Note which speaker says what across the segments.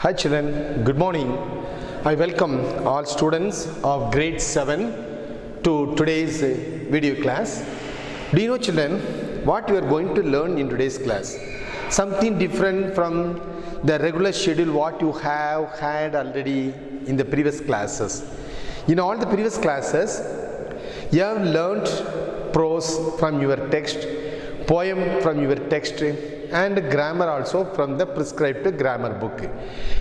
Speaker 1: Hi children, good morning. I welcome all students of grade 7 to today's video class. Do you know children what you are going to learn in today's class? Something different from the regular schedule what you have had already in the previous classes. In all the previous classes, you have learnt prose from your text, poem from your text, and grammar also from the prescribed grammar book.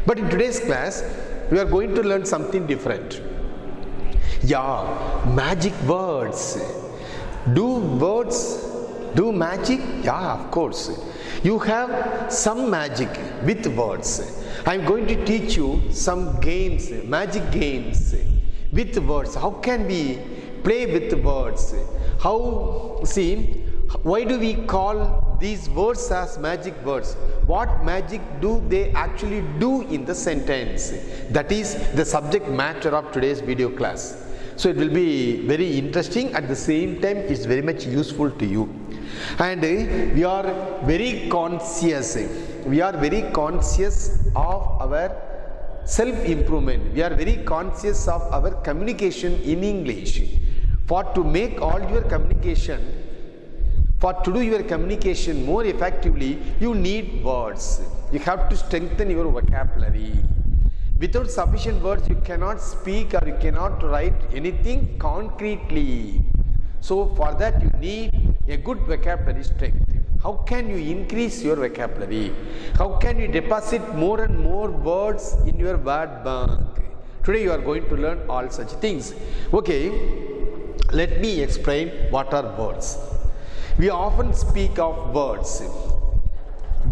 Speaker 1: But in today's class, we are going to learn something different. Yeah, magic words. Do words do magic? Yeah, of course. You have some magic with words. I am going to teach you some games, magic games with words. How can we play with words? Why do we call these words as magic words? What magic do they actually do in the sentence? That is the subject matter of today's video class. So it will be very interesting, at the same time it's very much useful to you. And we are very conscious of our self-improvement. We are very conscious of our communication in English. To make all your communication, to do your communication more effectively, you need words. You have to strengthen your vocabulary. Without sufficient words, you cannot speak or you cannot write anything concretely. So for that you need a good vocabulary strength. How can you increase your vocabulary? How can you deposit more and more words in your word bank? Today you are going to learn all such things. Okay, let me explain what are words. We often speak of words.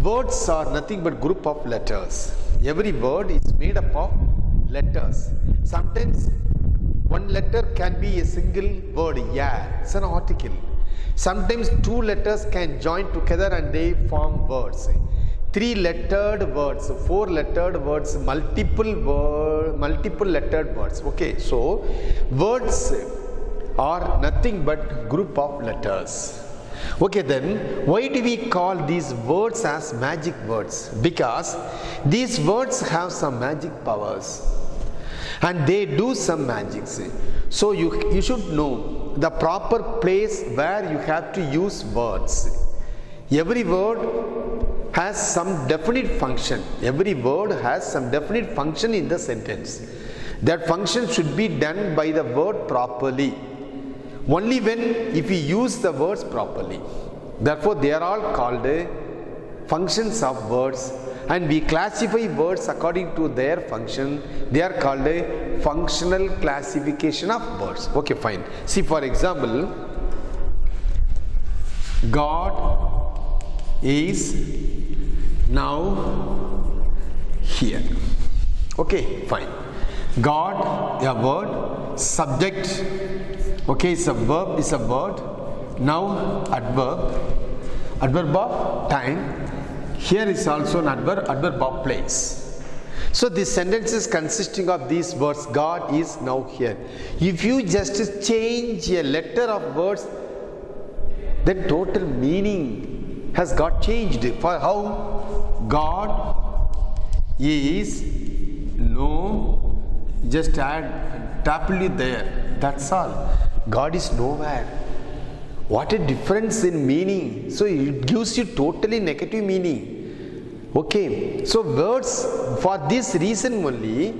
Speaker 1: Words are nothing but group of letters. Every word is made up of letters. Sometimes one letter can be a single word, yeah, it's an article. Sometimes two letters can join together and they form words. Three-lettered words, four-lettered words, multiple lettered words. Okay, so words are nothing but group of letters. Okay, then why do we call these words as magic words? Because these words have some magic powers and they do some magics. So you should know the proper place where you have to use words. Every word has some definite function. Every word has some definite function in the sentence. That function should be done by the word properly. Only if we use the words properly. Therefore, they are all called functions of words, and we classify words according to their function. They are called a functional classification of words. Okay, fine. See, for example, God is now here. Okay, fine. God, a word, subject. Okay, it's a verb, it's a word. Now, adverb of time. Here is also an adverb of place. So, this sentence is consisting of these words, God is now here. If you just change a letter of words, then total meaning has got changed. For how? God is no, just add happily there. That's all. God is nowhere. What a difference in meaning. So it gives you totally negative meaning. Okay. So words, for this reason only,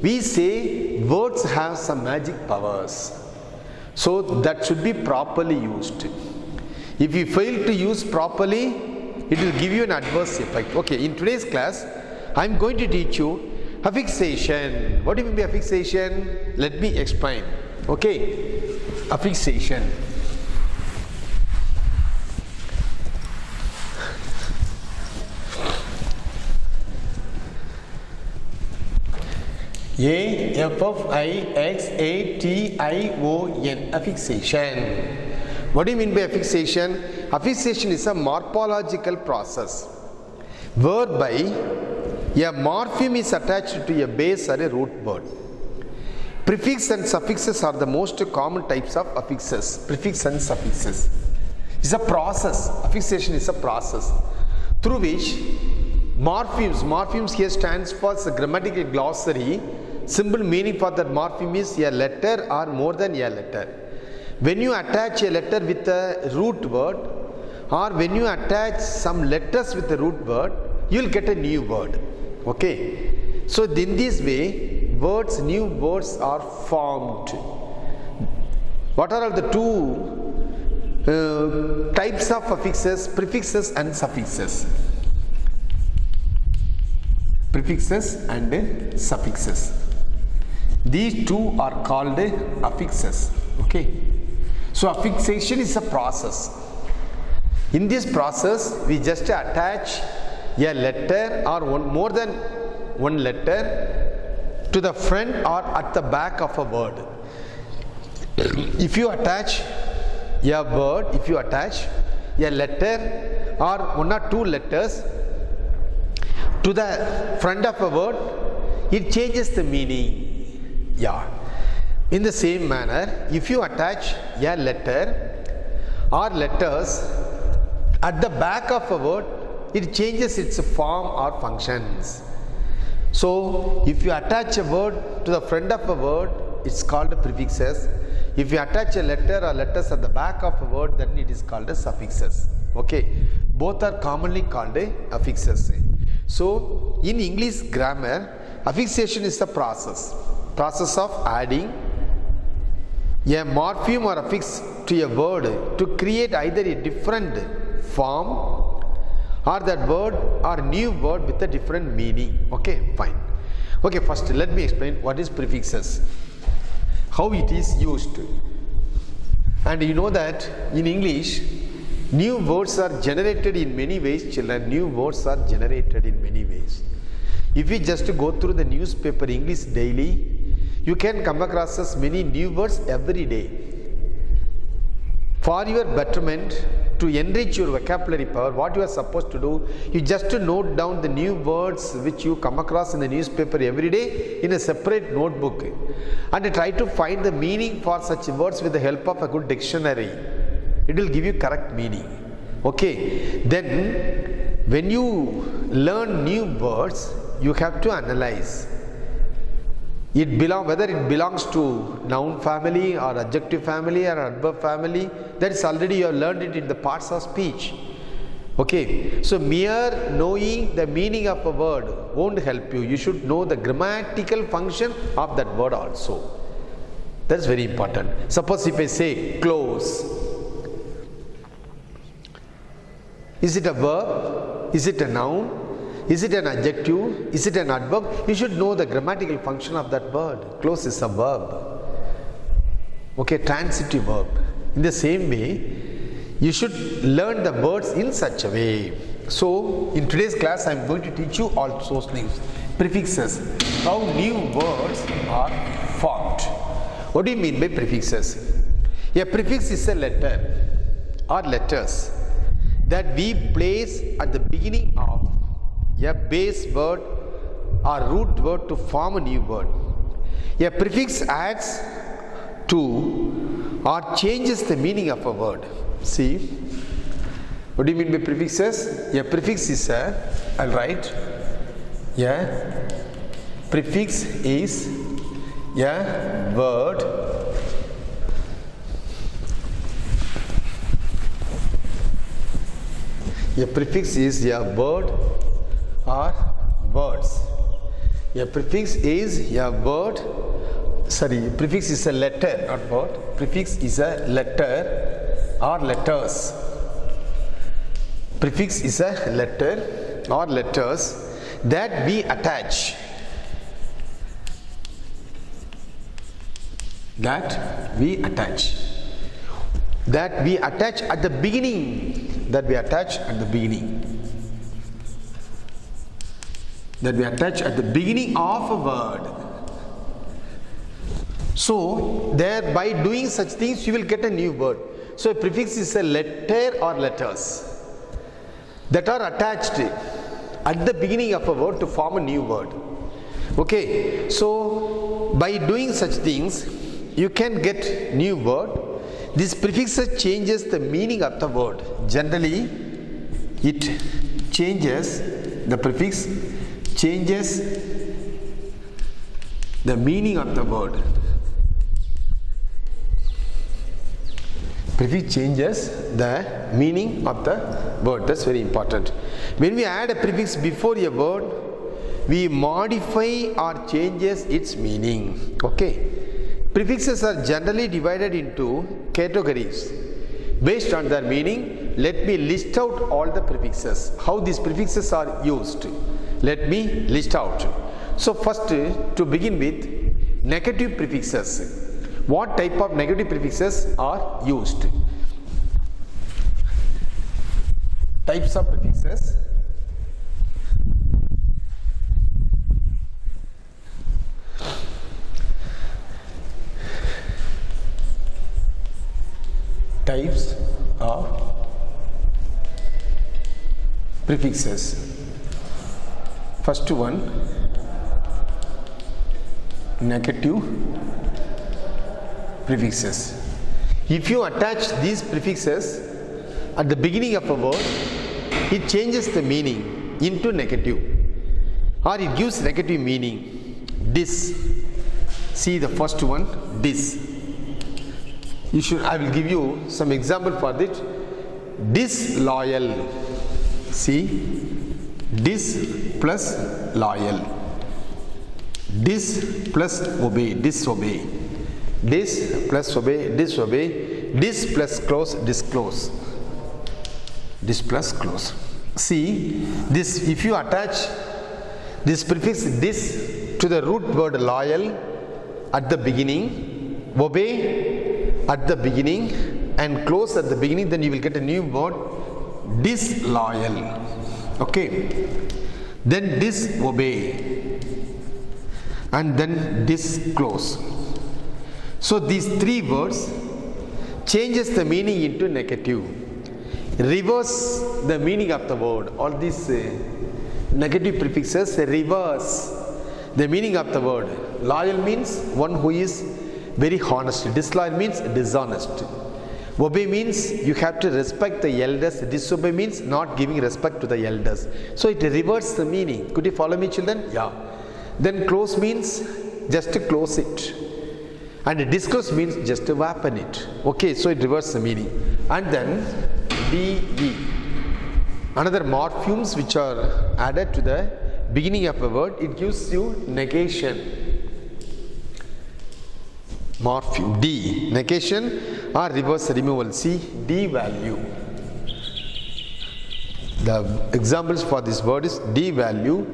Speaker 1: we say words have some magic powers. So that should be properly used. If you fail to use properly, it will give you an adverse effect. Okay. In today's class, I am going to teach you affixation. What do you mean by affixation? Let me explain. Okay. Affixation. A-F-F-I-X-A-T-I-O-N. Affixation. What do you mean by affixation? Affixation is a morphological process whereby a morpheme is attached to a base or a root word. Prefixes and suffixes are the most common types of affixes. Prefix and suffixes. It's a process. Affixation is a process through which Morphemes. Morphemes here stands for the grammatical glossary. Simple meaning for that morpheme is a letter or more than a letter. When you attach a letter with a root word, or when you attach some letters with the root word, you will get a new word. Okay. So in this way, new words are formed. What are all the two types of affixes? Prefixes and suffixes. Prefixes and suffixes. These two are called affixes. Okay. So affixation is a process. In this process, we just attach a letter or more than one letter to the front or at the back of a word. If you attach a word, if you attach a letter or one or two letters to the front of a word, it changes the meaning. Yeah. In the same manner, if you attach a letter or letters at the back of a word, it changes its form or functions. So, if you attach a word to the front of a word, it's called prefixes. If you attach a letter or letters at the back of a word, then it is called suffixes. Okay, both are commonly called affixes. So, in English grammar, affixation is the process of adding a morpheme or affix to a word to create either a different form or that word or new word with a different meaning. Okay, fine. Okay, first let me explain what is prefixes, how it is used. And you know that in English, new words are generated in many ways, children. New words are generated in many ways. If you just go through the newspaper English daily, you can come across as many new words every day. For your betterment, to enrich your vocabulary power, what you are supposed to do, you just note down the new words which you come across in the newspaper every day in a separate notebook and try to find the meaning for such words with the help of a good dictionary. It will give you correct meaning. Okay, then when you learn new words, you have to analyze whether it belongs to noun family or adjective family or adverb family. That is already you have learned it in the parts of speech. Okay, so mere knowing the meaning of a word won't help you. You should know the grammatical function of that word also. That's very important. Suppose if I say close, is it a verb? Is it a noun? Is it an adjective? Is it an adverb? You should know the grammatical function of that word. Close is a verb. Okay, transitive verb. In the same way, you should learn the words in such a way. So, in today's class, I am going to teach you all those things. Prefixes. How new words are formed. What do you mean by prefixes? A prefix is a letter or letters that we place at the beginning of a base word or root word to form a new word. A prefix adds to or changes the meaning of a word. See, what do you mean by prefixes? A prefix is I'll write, prefix is a word a prefix is a word or words. A prefix is a word, prefix is a letter, not word. Prefix is a letter or letters. Prefix is a letter or letters that we attach. That we attach at the beginning. That we attach at the beginning of a word. So, there by doing such things you will get a new word. So, a prefix is a letter or letters that are attached at the beginning of a word to form a new word. Okay, so by doing such things you can get new word. This prefix changes the meaning of the word. Generally, it changes The prefix changes the meaning of the word. Prefix changes the meaning of the word. That's very important. When we add a prefix before a word, we modify or changes its meaning. Okay. Prefixes are generally divided into categories based on their meaning. Let me list out all the prefixes. How these prefixes are used. Let me list out. So first, to begin with, negative prefixes. What type of negative prefixes are used? Types of prefixes. Types of prefixes. First one, negative prefixes. If you attach these prefixes at the beginning of a word, it changes the meaning into negative, or it gives negative meaning. Dis. See the first one, dis. I will give you some example for it. Disloyal. See, dis plus loyal. Dis plus obey, disobey. Dis plus obey, disobey. Dis plus close, disclose. Dis plus close. See, this, if you attach this prefix dis to the root word loyal at the beginning, obey at the beginning, and close at the beginning, then you will get a new word, disloyal. Okay. Then disobey, and then disclose. So these three words changes the meaning into negative, reverse the meaning of the word. All these negative prefixes reverse the meaning of the word. Loyal means one who is very honest. Disloyal means dishonest. Obey means you have to respect the elders. Disobey means not giving respect to the elders. So it reverses the meaning. Could you follow me, children? Yeah. Then close means just to close it, and disclose means just to open it. Okay, so it reverses the meaning. And then de, another morphemes which are added to the beginning of a word, it gives you negation. Morpheme de, negation or reverse removal. See, devalue. The examples for this word is devalue,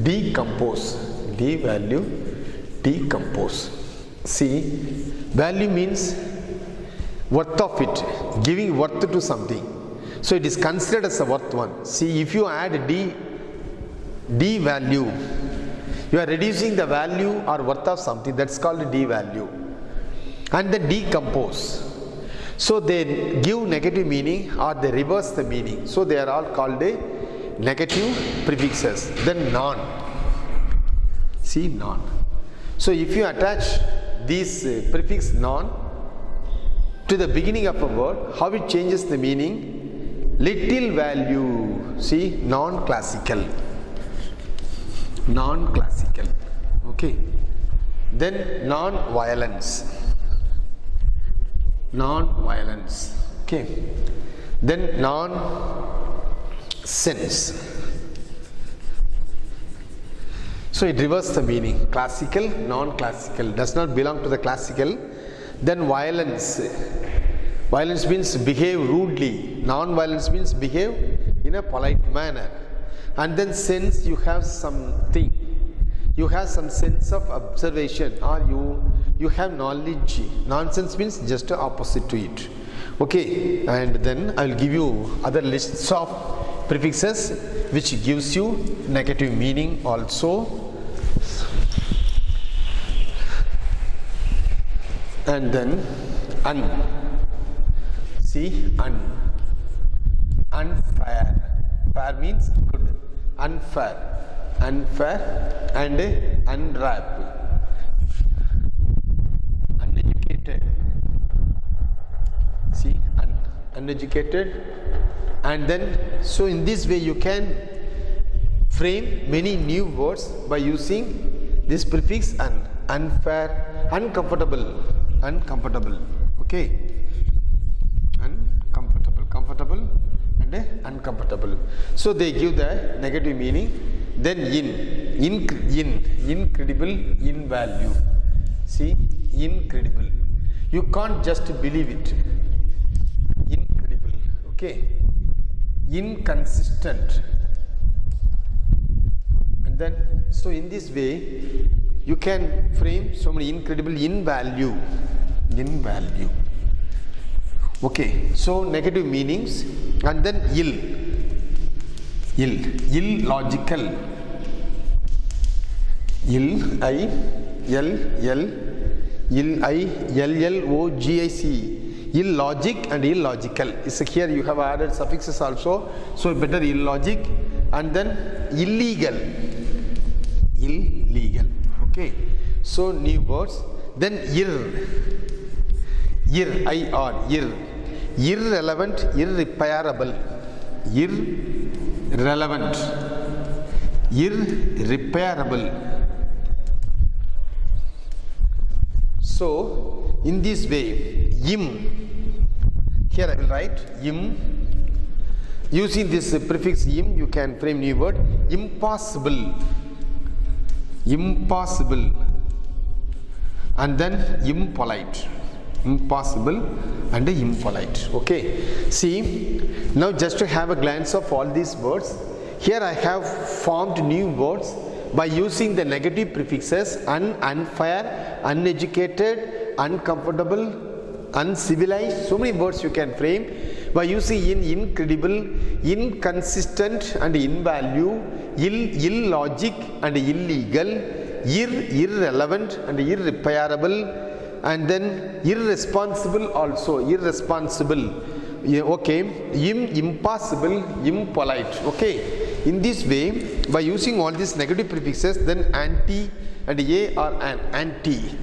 Speaker 1: decompose. Devalue, decompose. See, value means worth of it, giving worth to something. So it is considered as a worth one. See, if you add devalue, you are reducing the value or worth of something. That's called devalue. And then decompose. So they give negative meaning or they reverse the meaning. So they are all called negative prefixes. Then non. See, non. So if you attach this prefix non to the beginning of a word, how it changes the meaning? Little value. See, non-classical. Non-classical. Okay. Then non-violence. Non-violence. Okay. Then non-sense. So it reverses the meaning. Classical, non-classical, does not belong to the classical. Then violence. Violence means behave rudely. Non-violence means behave in a polite manner. And then sense, you have something. You have some sense of observation, or you have knowledge. Nonsense means just the opposite to it. Okay, and then I will give you other lists of prefixes which gives you negative meaning also. And then un. See, un. Unfair. Fair means good. Unfair. Unfair and unwrap. Uneducated. See, uneducated. And then, so in this way you can frame many new words by using this prefix un. Unfair, uncomfortable, okay, uncomfortable, comfortable and uncomfortable. So they give the negative meaning. Then incredible, in value. See, incredible. You can't just believe it. Incredible, okay. Inconsistent. And then, so in this way, you can frame so many incredible, in value. Okay, so negative meanings. And then illogical. Illogic and illogical. So here you have added suffixes also. So better illogic. And then illegal. Okay. So new words. Then irrelevant, irreparable. Irreparable. So in this way, here I will write using this prefix you can frame new word. Impossible, and then impolite. Impossible and impolite. Okay, see, now just to have a glance of all these words, here I have formed new words by using the negative prefixes unfair, uneducated, uncomfortable, uncivilized. So many words you can frame by using incredible, inconsistent and in value, illogic and illegal, irrelevant and irreparable, and then irresponsible also, irresponsible. Okay, impossible, impolite. Okay, in this way, by using all these negative prefixes, then anti and a or an anti.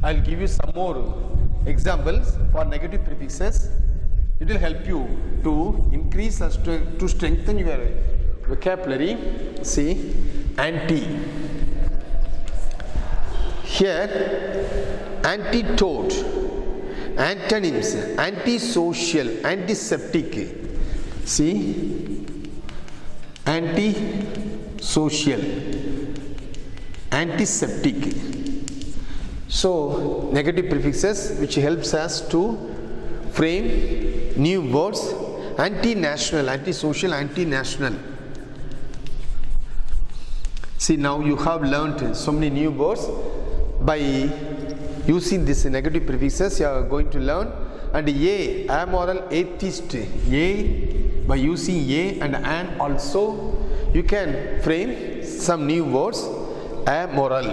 Speaker 1: I'll give you some more examples for negative prefixes. It will help you to increase to strengthen your vocabulary. See, anti. Here, antidote, antonyms, antisocial, antiseptic. See, antisocial, antiseptic. So negative prefixes which helps us to frame new words. Anti-national, antisocial, anti-national. See, now you have learnt so many new words by using these negative prefixes. You are going to learn. And amoral, atheist. By using and an also you can frame some new words. Amoral,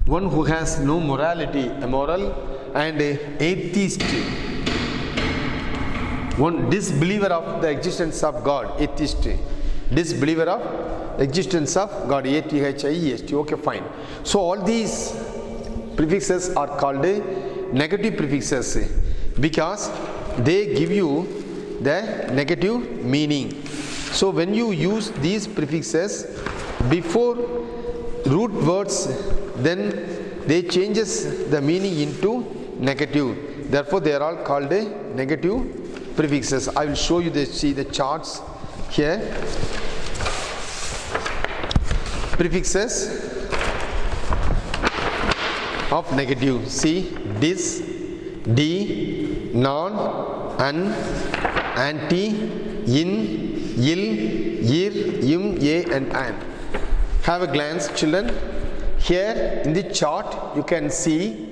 Speaker 1: one who has no morality, immoral. And atheist, one disbeliever of the existence of God, atheist. Disbeliever of existence of God, atheist. Okay, fine. So all these prefixes are called negative prefixes because they give you the negative meaning. So when you use these prefixes before root words, then they changes the meaning into negative. Therefore they are all called negative prefixes. I will show you see the charts here. Prefixes of negative. See, dis, de, non, an, anti, in, il, ir, a and an. Have a glance, children. Here in the chart you can see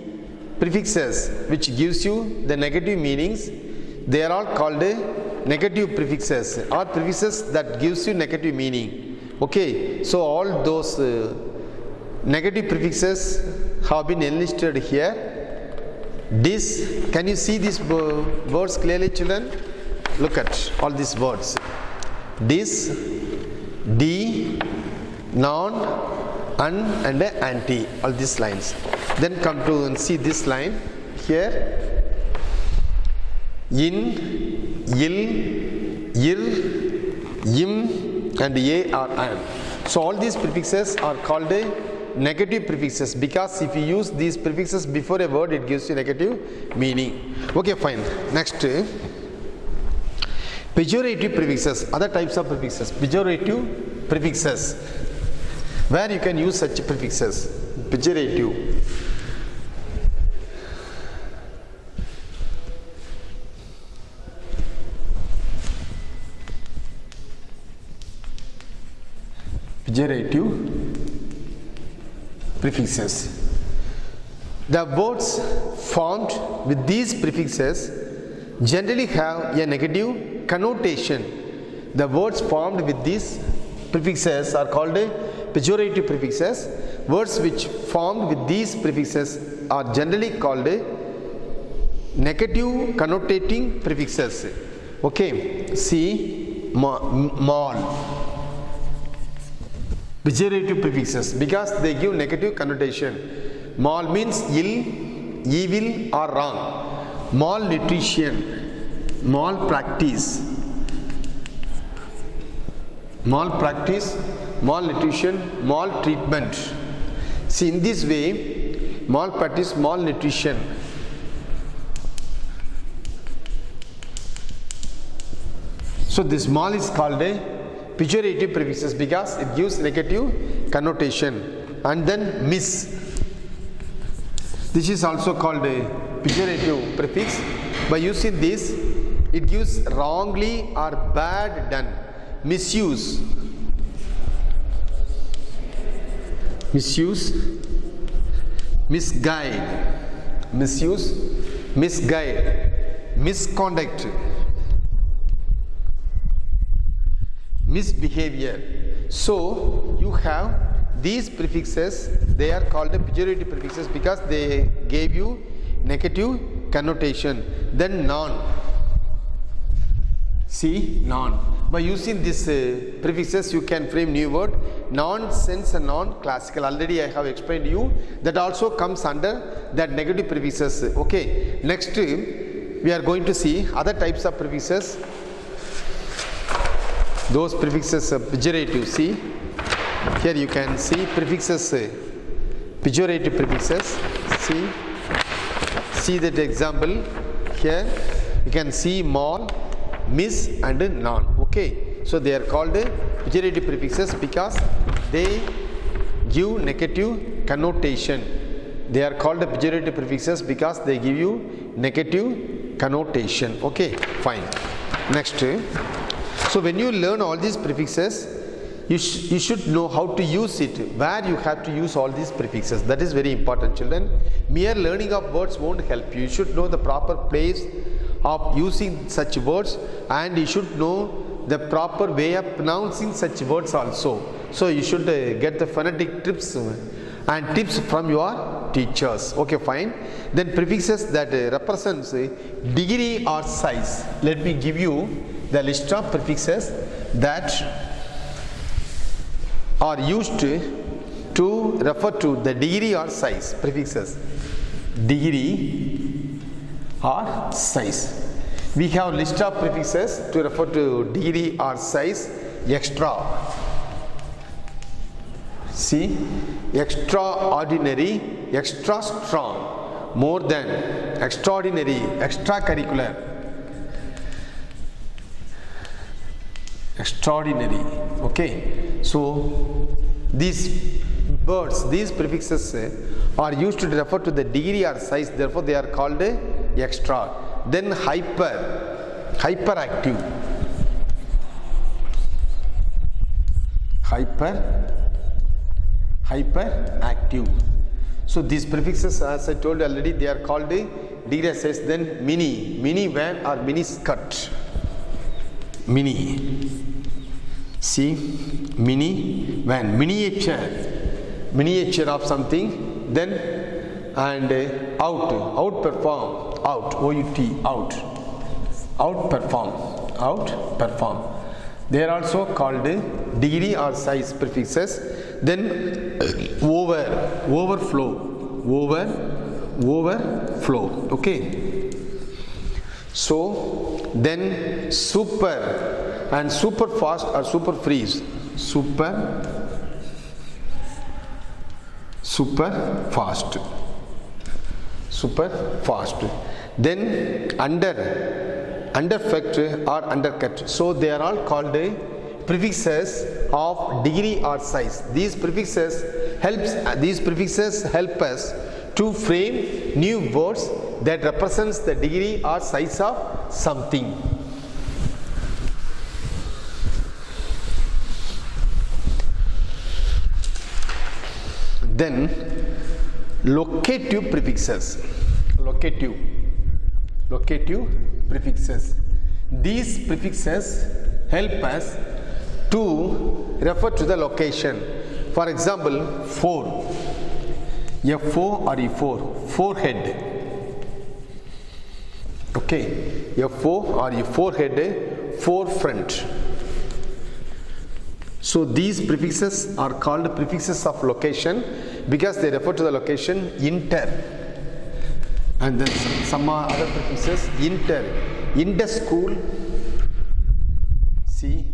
Speaker 1: prefixes which gives you the negative meanings. They are all called negative prefixes or prefixes that gives you negative meaning. Okay, so all those negative prefixes have been enlisted here. Dis, can you see these words clearly, children? Look at all these words. Dis, de, non, an and anti, all these lines. Then come to and see this line here. In, il, ir, im, and a or an. So all these prefixes are called negative prefixes, because if you use these prefixes before a word, it gives you negative meaning. Okay, fine. Next, pejorative prefixes, other types of prefixes. Pejorative prefixes, where you can use such prefixes. Pejorative. Pejorative prefixes. The words formed with these prefixes generally have a negative connotation. The words formed with these prefixes are called pejorative prefixes. Words which formed with these prefixes are generally called negative connotating prefixes. Okay, see, mall. Pejorative prefixes, because they give negative connotation. Mal means ill, evil or wrong. Malnutrition, malpractice, malnutrition, maltreatment. See, in this way, malpractice, malnutrition. So this mal is called a pejorative prefixes, because it gives negative connotation. And then miss, this is also called a pejorative prefix. By using this, it gives wrongly or bad done. Misuse, misguide, misuse, misguide, misconduct, misbehavior. So you have these prefixes, they are called pejorative prefixes because they gave you negative connotation. Then non. See, non. By using these prefixes, you can frame new word. Nonsense and non-classical. Already I have explained to you. That also comes under that negative prefixes. Okay. Next, we are going to see other types of prefixes. Those prefixes pejorative. See, here you can see prefixes, pejorative prefixes. See that example here. You can see mal, miss and non. Okay, so they are called pejorative prefixes because they give negative connotation. They are called pejorative prefixes because they give you negative connotation. Okay, fine. Next, so when you learn all these prefixes, you should know how to use it, where you have to use all these prefixes. That is very important, children. Mere learning of words won't help you. You should know the proper place of using such words, and you should know the proper way of pronouncing such words also. So you should get the phonetic tips and tips from your teachers. Okay, fine. Then prefixes that represents degree or size. Let me give you the list of prefixes that are used to refer to the degree or size. Prefixes, degree or size. We have list of prefixes to refer to degree or size. Extra. See, extraordinary, extra strong, more than, extraordinary, extracurricular, extraordinary. Okay, so these words, these prefixes are used to refer to the degree or size, therefore they are called extra. Then hyper, hyperactive, hyperactive. So these prefixes, as I told you already, they are called degree or size. Then mini van or mini skirt, mini. See, mini van, miniature of something. Then and outperform, outperform. They are also called degree or size prefixes. Then overflow. Okay. So then super, and super fast or super freeze. Super fast. Super fast. Then underfect or undercut. So they are all called prefixes of degree or size. These prefixes help us to frame new words that represents the degree or size of something. Then locative prefixes. Locative prefixes. These prefixes help us to refer to the location. For example, fore, F-O or E4, forehead. Okay, F-O or E forehead, forefront. So these prefixes are called prefixes of location because they refer to the location. Inter, and then some other prefixes. Inter school. See,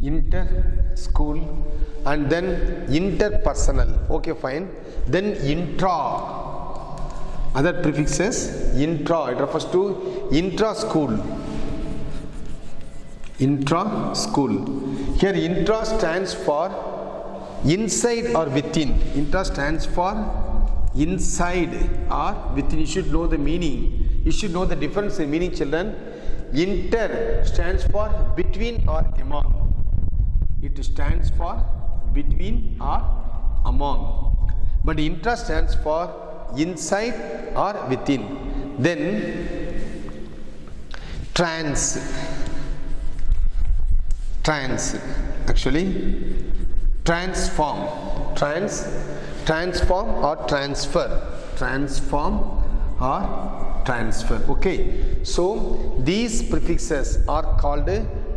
Speaker 1: inter school, and then interpersonal. Okay, fine. Then intra. Other prefixes. Intra. It refers to intra school. Intra school. Here intra stands for inside or within. Intra stands for inside or within. You should know the meaning. You should know the difference in meaning, children. Inter stands for between or among. It stands for between or among. But intra stands for inside or within. Then transform or transfer. Okay, so these prefixes are called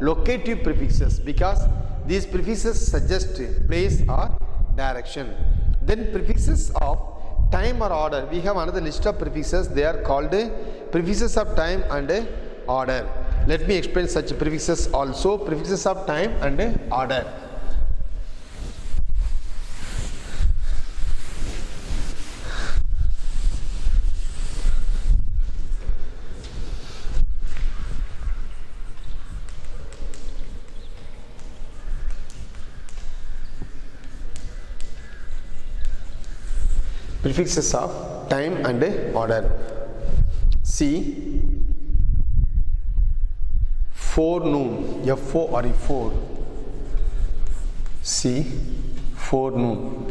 Speaker 1: locative prefixes because these prefixes suggest place or direction. Then prefixes of time or order. We have another list of prefixes. They are called prefixes of time and order. Let me explain such prefixes also. Prefixes of time and order. Prefixes of time and order. See, forenoon, F-O or E4. See, forenoon.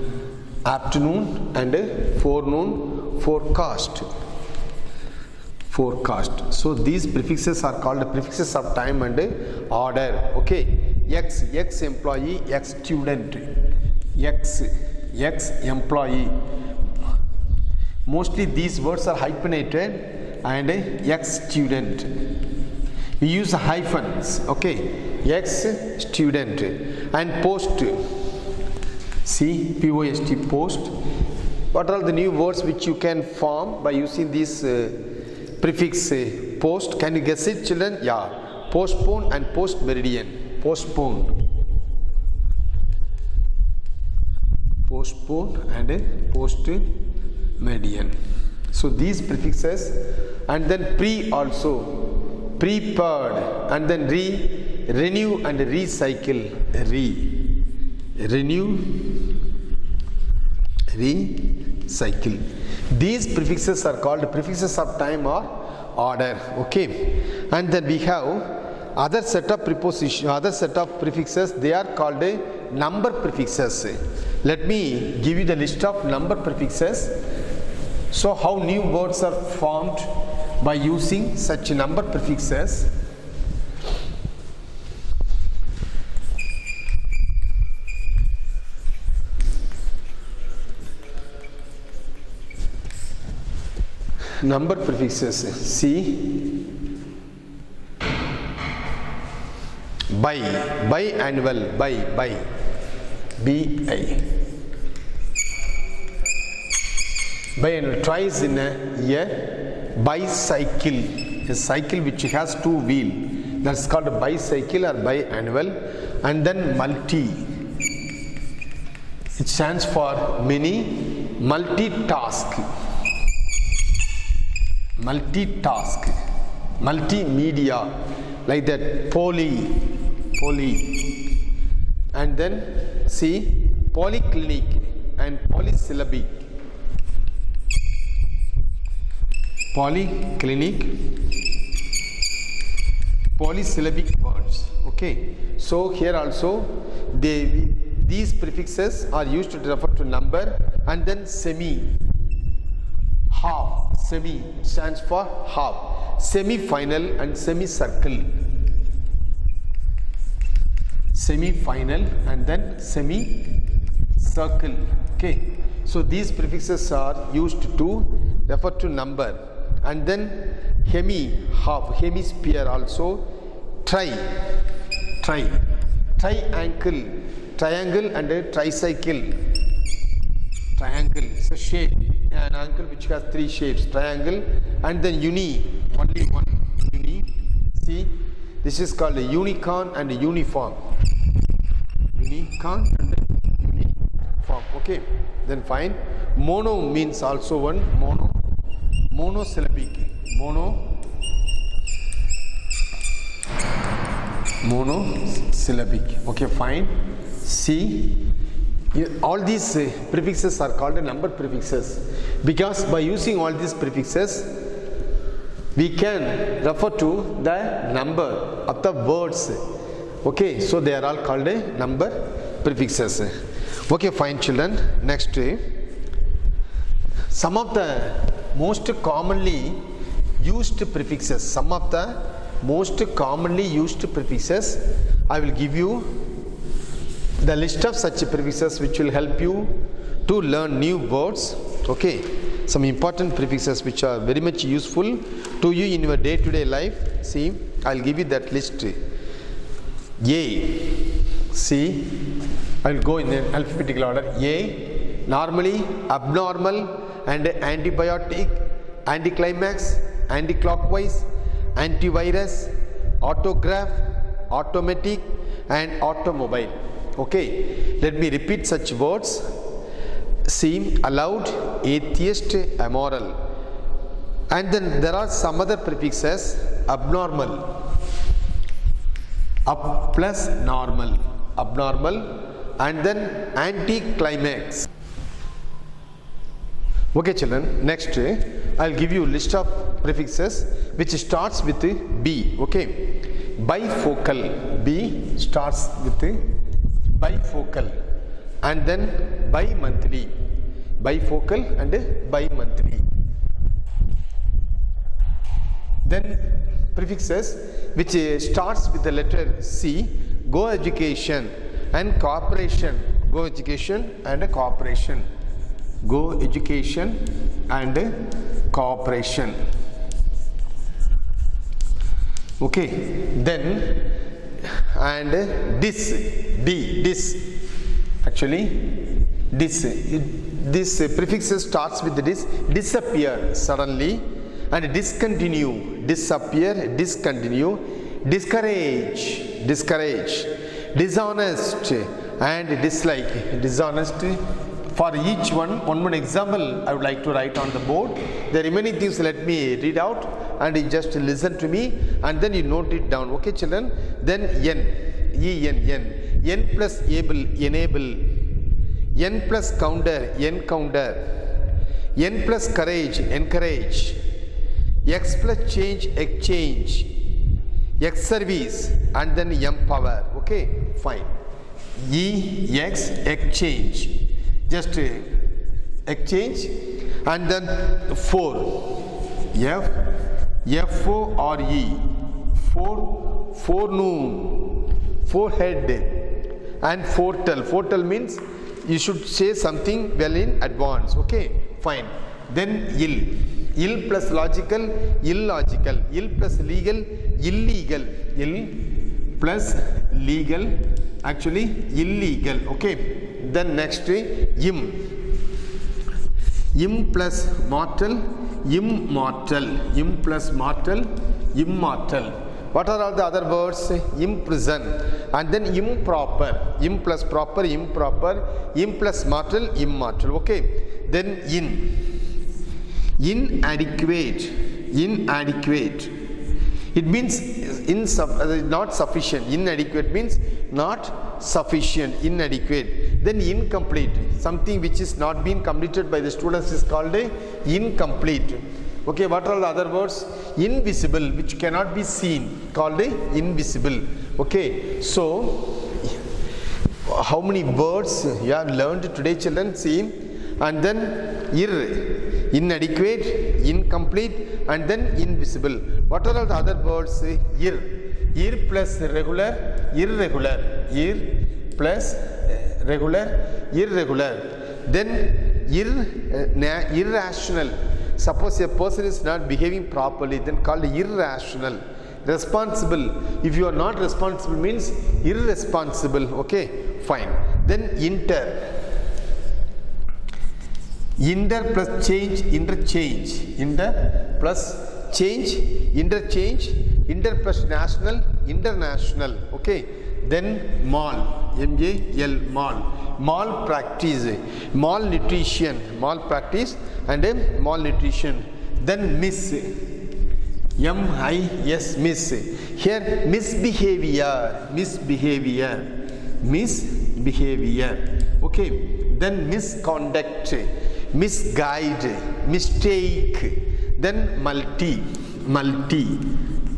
Speaker 1: Afternoon and forenoon, forecast. So these prefixes are called prefixes of time and order. Okay, X employee, X student, X employee. Mostly these words are hyphenated, and X student. We use hyphens. Okay, X student. And post. See, P-O-S-T, post. What are the new words which you can form by using this prefix post? Can you guess it, children? Yeah, postpone and post meridian. Postpone and post meridian. So these prefixes, and then pre also, prepared, and then renew and recycle. Renew, recycle. These prefixes are called prefixes of time or order. Okay, and then we have other set of preposition, other set of prefixes. They are called number prefixes. Let me give you the list of number prefixes. So how new words are formed by using such number prefixes. Number prefixes. See, biannual, bi, B-I. Biannual, twice in a year. Bicycle, a cycle which has two wheels. that's called bicycle or biannual. And then multi, it stands for many. Multitask, multimedia, like that. Poly, and then see, polyclinic and polysyllabic. Polyclinic, polysyllabic words. Okay, so here also these prefixes are used to refer to number. And then semi, half. Semi stands for half. Semi-final and semicircle. Semi-final and then semicircle. Okay, so these prefixes are used to refer to number. And then hemi, half. Hemisphere also. Triangle, triangle and a tricycle. Triangle is a shape, an angle which has three shapes. Triangle. And then uni, only one. Uni. See, this is called a unicorn and a uniform. Unicorn and a uniform. Okay, then fine. Mono means also one. Monosyllabic. Monosyllabic. Okay, fine. See, all these prefixes are called number prefixes, because by using all these prefixes we can refer to the number of the words. Okay, so they are all called number prefixes. Okay, fine children. Next, some of the most commonly used prefixes. I will give you the list of such prefixes which will help you to learn new words. Okay, some important prefixes which are very much useful to you in your day-to-day life. See, I'll give you that list. A. See, I'll go in alphabetical order. A, normally, abnormal and antibiotic, anticlimax, anticlockwise, antivirus, autograph, automatic and automobile. Okay, let me repeat such words. See, allowed, atheist, amoral. And then there are some other prefixes. Abnormal, up plus normal, abnormal. And then anticlimax. Okay children, next I'll give you a list of prefixes which starts with B. Okay, bifocal. B starts with bifocal. And then bi-monthly. Bifocal and bi-monthly. Then prefixes which starts with the letter C. Go education and cooperation. Go education and cooperation. Go education and cooperation. Okay, then and this, actually this prefix starts with this. Disappear suddenly and discontinue. Disappear, discontinue. Discourage, dishonest and dislike. Dishonest. For each one example I would like to write on the board. There are many things, let me read out and you just listen to me and then you note it down. Okay children. Then N, N plus able, enable. N plus counter, encounter. N plus courage, encourage. X plus change, exchange. X service and then empower. Okay, fine. EX, exchange. Just exchange. And then 4, FORE, forenoon, forehead and foretell means you should say something well in advance. Okay, fine. Then ill plus logical, illogical. Ill plus legal, illegal. Ill plus legal, actually illegal. Okay, then next im plus mortal, immortal. Im plus mortal, immortal. What are all the other words? Imprison, and then improper, im plus proper, improper, im plus mortal, immortal. Okay, then inadequate, inadequate. It means not sufficient. Inadequate means not sufficient, inadequate. Then incomplete, something which is not been completed by the students is called a incomplete. Okay, what are the other words? Invisible, which cannot be seen, called a invisible. Okay, so how many words you have learned today, children? See, and then inadequate, incomplete, and then invisible. What are all the other words? Ir plus regular, irregular, ir plus regular, irregular. Then irrational. Suppose a person is not behaving properly, then called irrational. Responsible, if you are not responsible, means irresponsible. Okay, fine. Then inter plus change, interchange, inter plus change, interchange, inter plus national, international. Okay, then mal, M-A-L, malpractice, malnutrition, malpractice, and malnutrition. Then miss, M-I-S, miss. Here misbehavior, misbehavior. Okay, then misconduct, misguide, mistake. Then multi.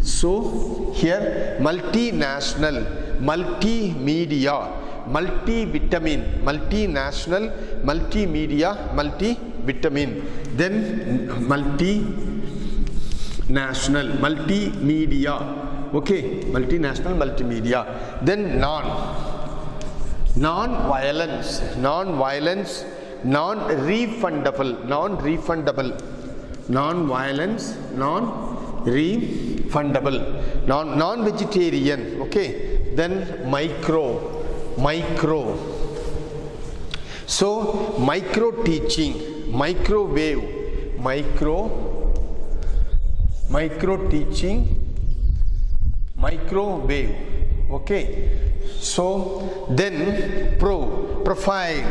Speaker 1: So here multinational, multimedia, multivitamin, multinational, multimedia, multivitamin. Then multinational, multimedia. Okay, multinational, multimedia. Then non-violence, non-refundable, non-violence, non-refundable, non-vegetarian. Okay, then micro. So micro teaching, microwave, micro teaching, microwave. Okay, so then profile.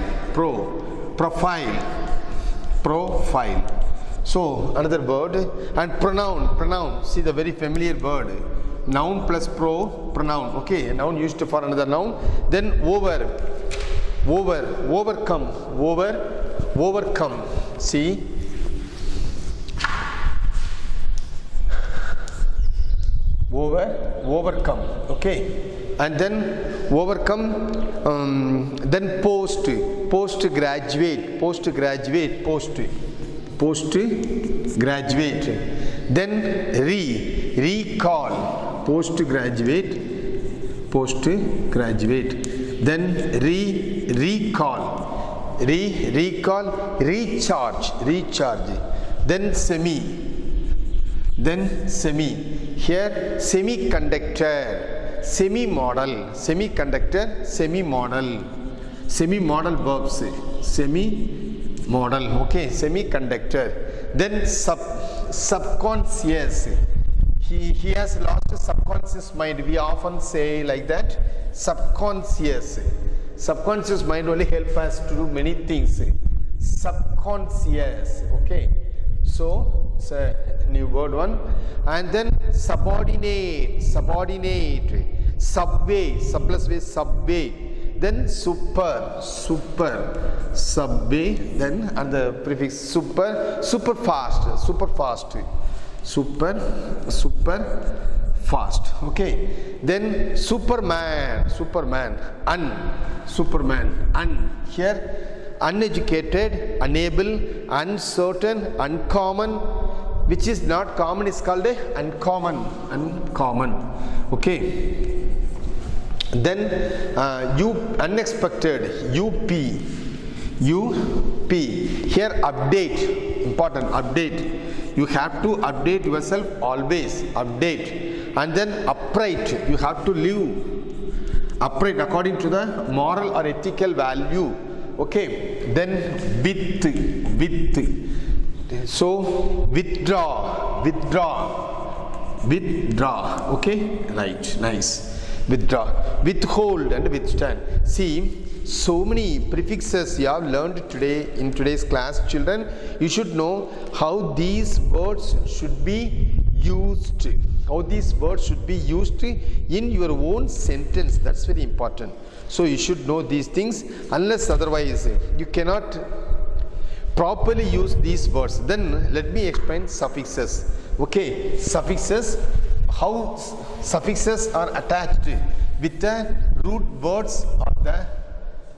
Speaker 1: So another word. And pronoun, see the very familiar word, noun plus pronoun. Okay, noun used for another noun. Then overcome, see, overcome. Okay, and then overcome, then postgraduate, then recall, postgraduate, then recall, recharge, then semi, here semiconductor, semi-model verbs, semi-model. Okay, semiconductor. Then subconscious, he has lost his subconscious mind. We often say like that, subconscious mind only help us to do many things. Subconscious. Okay, so it's a new word one. And then subordinate, subway, sub plus way, subway. Then super, subway. Then and the prefix super fast. Okay, then Superman, here uneducated, unable, uncertain, uncommon. Which is not common is called a uncommon. Okay, then unexpected, UP, here update, important, update. You have to update yourself always, update. And then upright, you have to live upright according to the moral or ethical value. Okay, then with. So withdraw, Withdraw. Okay, right, nice. Withdraw, withhold, and withstand. See, so many prefixes you have learned today in today's class, children. You should know how these words should be used. How these words should be used in your own sentence. That's very important. So you should know these things. Unless otherwise, you cannot properly use these words. Then let me explain suffixes. Okay, suffixes. How suffixes are attached with the root words or the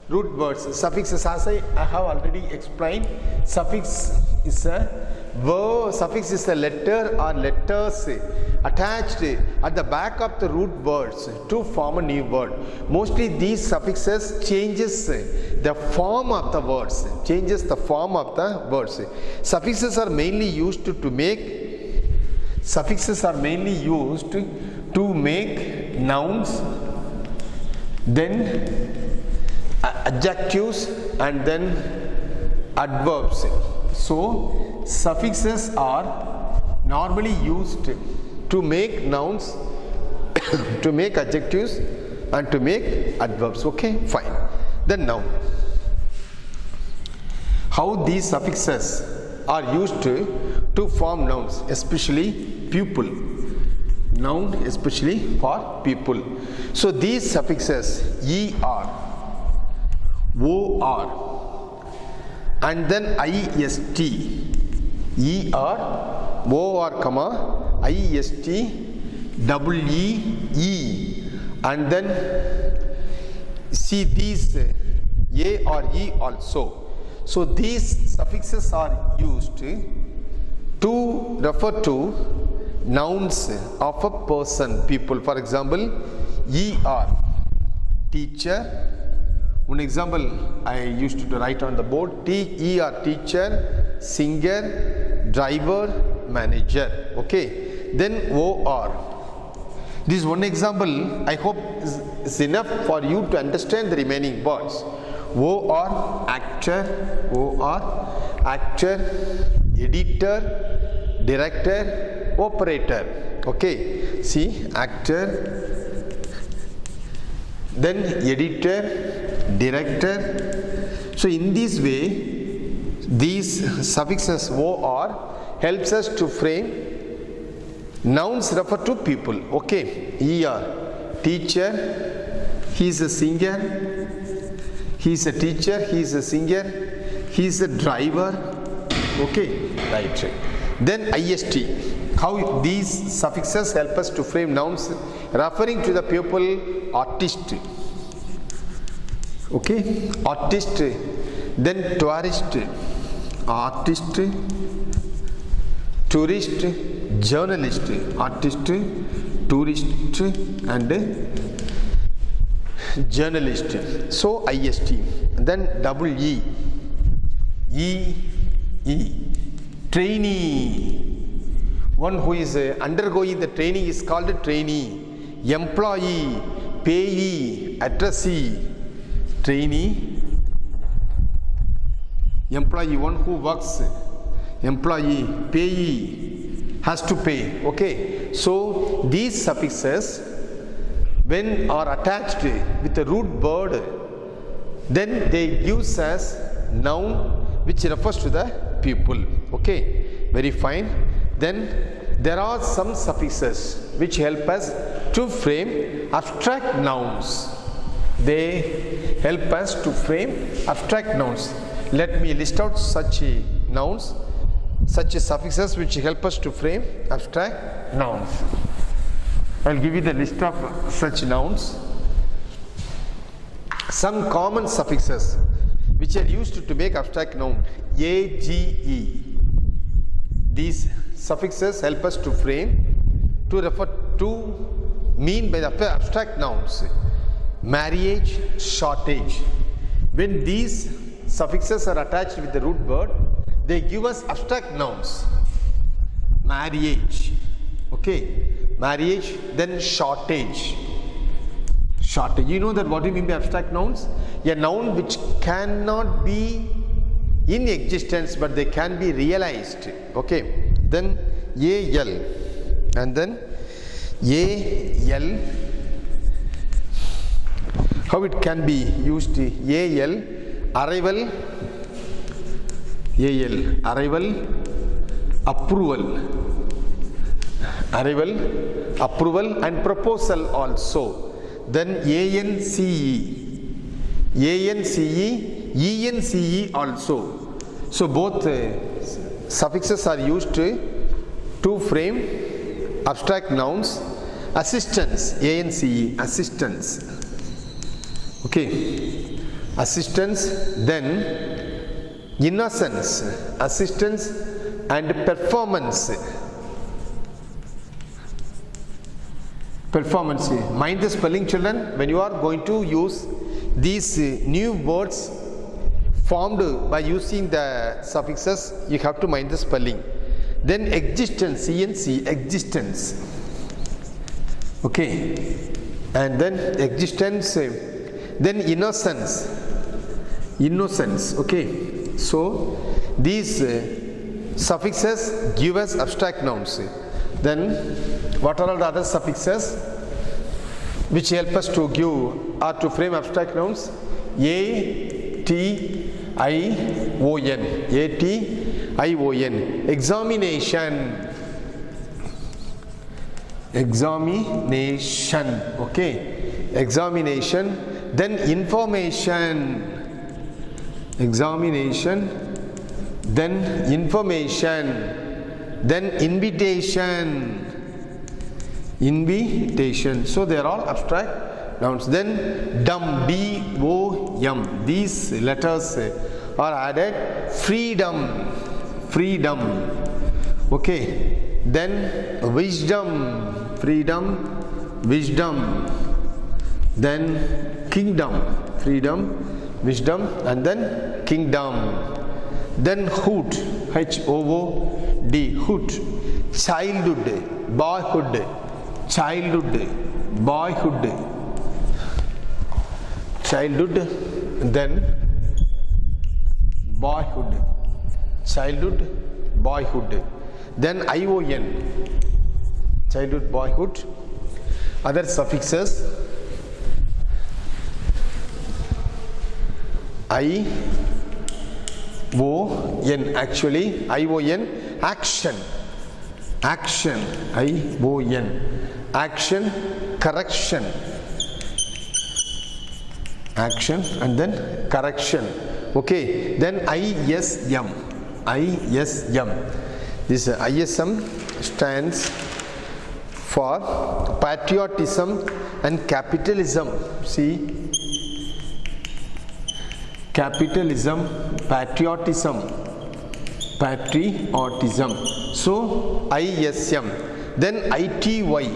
Speaker 1: root words. Suffixes, as I have already explained, suffix is a verb, suffix is a letter or letters attached at the back of the root words to form a new word. Mostly these suffixes changes the form of the words, Suffixes are mainly used to make nouns, then adjectives, and then adverbs. So suffixes are normally used to make nouns, to make adjectives, and to make adverbs. Okay, fine. Then now, how these suffixes are used to form nouns, especially pupil. Noun especially for people. So these suffixes er, or, and then ist, er, or, ist, ee, and then see these a or e also. So these suffixes are used to refer to nouns of a person, people. For example, er, teacher. One example I used to write on the board: er, teacher, singer, driver, manager. Okay. Then or. This one example I hope is enough for you to understand the remaining words. Or, actor, editor, director, operator. Okay, see, actor, then editor, director. So in this way, these suffixes or helps us to frame nouns refer to people. Okay, teacher, he is a singer, he is a teacher, he is a singer, he is a driver. Okay, right. Then ist. How these suffixes help us to frame nouns referring to the pupil, artist. Okay, artist. Then tourist, artist, tourist, journalist, artist, tourist, and journalist. So ist. Then trainee. One who is undergoing the training is called a trainee. Employee, payee, addressee. Trainee, employee, one who works. Employee, payee, has to pay. Okay, so these suffixes, when are attached with the root word, then they gives us noun which refers to the people. Okay, very fine. Then there are some suffixes which help us to frame abstract nouns. They help us to frame abstract nouns. Let me list out such nouns, such suffixes which help us to frame abstract nouns. I will give you the list of such nouns. Some common suffixes which are used to make abstract noun: age. These suffixes help us to frame, to refer to, mean by the abstract nouns: marriage, shortage. When these suffixes are attached with the root word, they give us abstract nouns. Marriage, okay, marriage. Then shortage. You know that what do you mean by abstract nouns? A noun which cannot be in existence but they can be realized. Okay, then al, and then AL, how it can be used? AL, arrival, AL, arrival, approval, arrival, approval and proposal also. Then ANCE, ANCE, ENCE also. So both suffixes are used to frame abstract nouns. Assistance, ANCE, assistance. Okay, assistance. Then innocence, assistance and performance. Performance. Mind the spelling, children. When you are going to use these new words formed by using the suffixes, you have to mind the spelling. Then existence, ENC, existence. Okay, and then existence. Then innocence, innocence. Okay, so these suffixes give us abstract nouns. Then what are all the other suffixes which help us to give or to frame abstract nouns? A, T, I, O, N. A, T, I, O, N. Examination, examination. Okay, examination. Then information, examination. Then information. Then invitation, invitation. So they are all abstract nouns. Then dumb, D-O-M. These letters are added. Freedom, freedom. Okay. Then wisdom, freedom, wisdom. Then kingdom, freedom, wisdom, and then kingdom. Then hood, H-O-O-D, hood. Childhood, boyhood, childhood, boyhood, childhood, then boyhood, childhood, boyhood. Then I-O-N, childhood, boyhood. Other suffixes, I-O-N, actually, I-O-N, action, action, I-O-N, action, correction, action and then correction. Okay, then ISM, ISM. This ISM stands for patriotism and capitalism. See, capitalism, patriotism, patriotism. So ISM. Then ITY,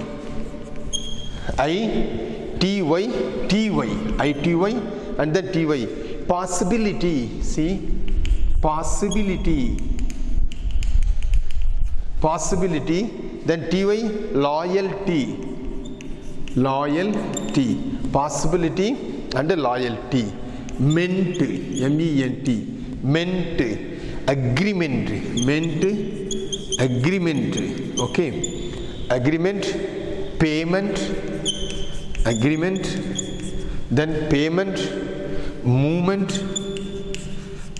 Speaker 1: ITY, TY, ITY and then TY. Possibility, see, possibility, possibility. Then TY, loyalty, loyalty, possibility and loyalty. Meant, M-E-N-T, meant, agreement, meant, agreement. Okay, agreement, payment, agreement, then payment, movement,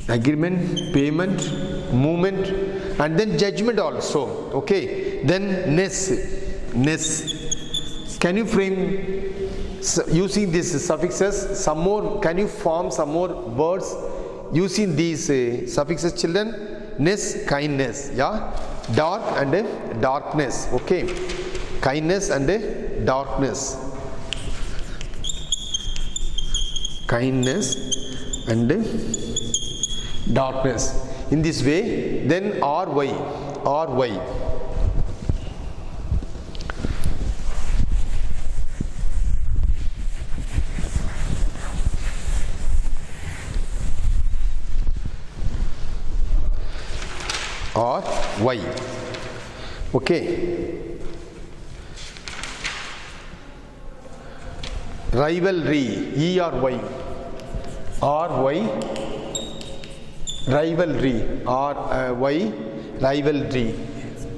Speaker 1: agreement, payment, movement, and then judgment also. Okay, then ness, ness. Can you frame using these suffixes some more? Can you form some more words using these suffixes, children? Ness, kindness, yeah, dark and darkness. Okay, kindness and darkness, kindness and darkness. In this way, then RY, RY. Or Y. Okay. Rivalry, E-R-Y, R-Y, rivalry, R-Y, rivalry.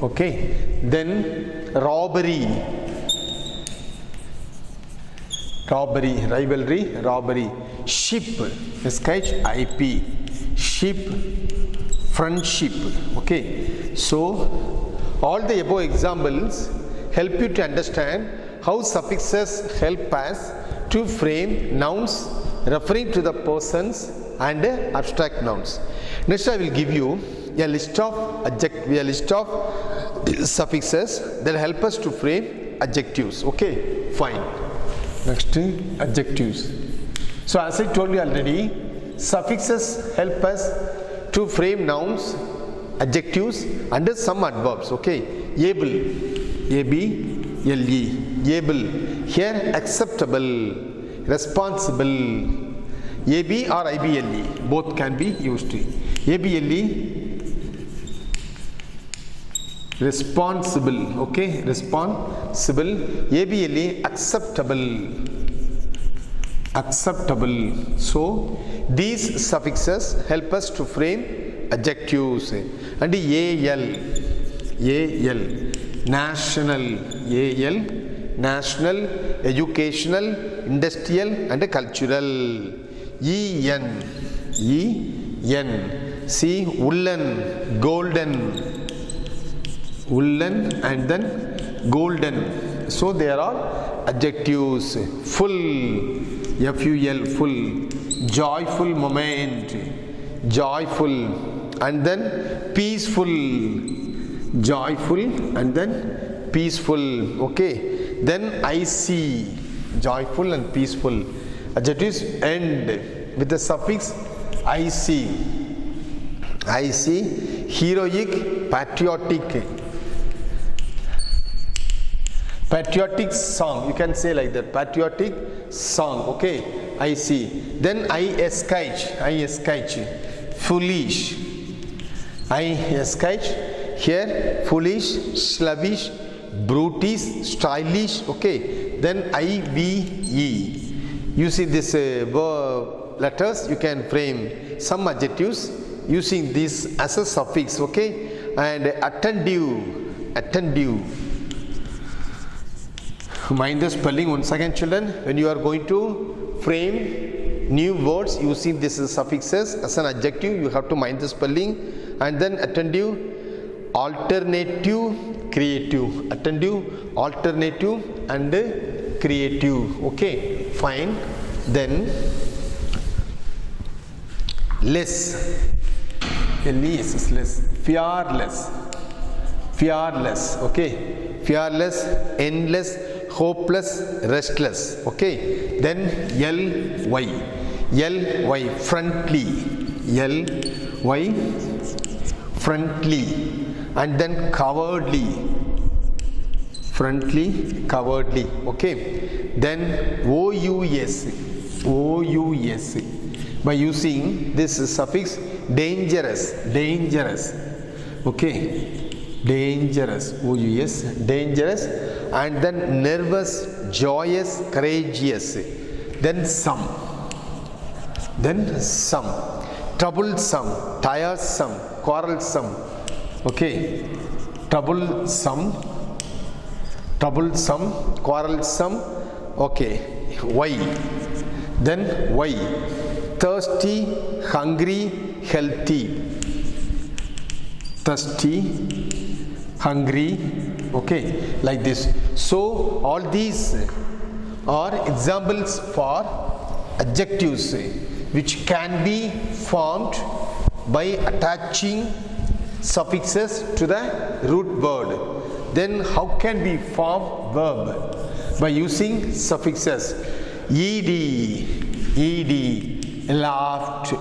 Speaker 1: Okay. Then robbery, robbery, rivalry, robbery. Ship, SHIP, ship, friendship. Okay, so all the above examples help you to understand how suffixes help us to frame nouns referring to the persons and abstract nouns. Next I will give you a list of suffixes that help us to frame adjectives. Okay, fine. Next, adjectives. So as I told you already, suffixes help us to frame nouns, adjectives and some adverbs. Okay, able, A-B-L-E, able. Here acceptable, responsible, A-B or I-B-L-E, both can be used. A-B-L-E, responsible. Okay, responsible. A-B-L-E, acceptable, acceptable. So these suffixes help us to frame adjectives. And A-L, national, A-L, national, educational, industrial and cultural. E-N, see, woolen, golden, woolen and then golden. So they are all adjectives. Full, F-U-L, full, joyful moment, joyful and then peaceful, joyful and then peaceful. Okay, then I see, joyful and peaceful. Adjectives end with the suffix I see. Heroic, patriotic, patriotic song, you can say like that, patriotic song. Okay, I see. Then I sketch, foolish, here foolish, slavish, brutish, stylish. Okay, then I-V-E. Using this verb letters, you can frame some adjectives using this as a suffix. Okay, and attentive. Mind the spelling once again, children. When you are going to frame new words using these suffixes as an adjective, you have to mind the spelling. And then attentive, alternative, creative, attentive, alternative and creative. Okay, fine. Then less, L-E-S, less, fearless. Okay, fearless, endless, hopeless, restless. Okay, then L-Y, friendly, friendly and then cowardly, cowardly. Okay, then O-U-S, by using this suffix dangerous. Okay, dangerous, O-U-S, dangerous and then nervous, joyous, courageous. Then some, troublesome, tiresome, quarrelsome. Okay, troublesome, quarrelsome. Okay, why? Then why? Thirsty, hungry, healthy. Thirsty, hungry. Okay, like this. So all these are examples for adjectives which can be formed by attaching suffixes to the root word. Then how can we form verb? By using suffixes. Ed, laughed.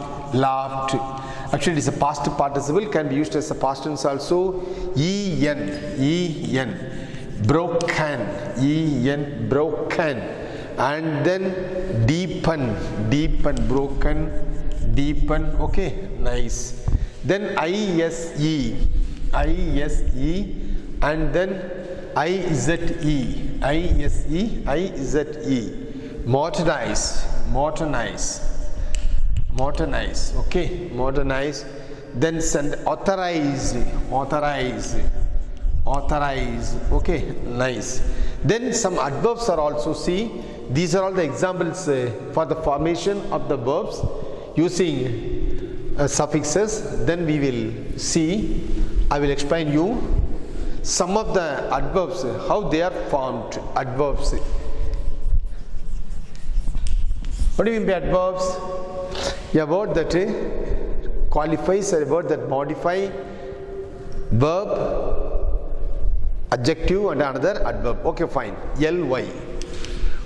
Speaker 1: Actually, it is a past participle, can be used as a past tense also. En, broken, broken. And then deepen, broken, deepen. Okay, nice. Then ISE, and then IZE, modernize. Okay, modernize. Then send authorize. Okay, nice. Then some adverbs are also, see, these are all the examples for the formation of the verbs using suffixes. Then we will see, I will explain you some of the adverbs, how they are formed, adverbs. What do you mean by adverbs? A word that qualifies, a word that modify verb, adjective and another adverb. Okay, fine. ly.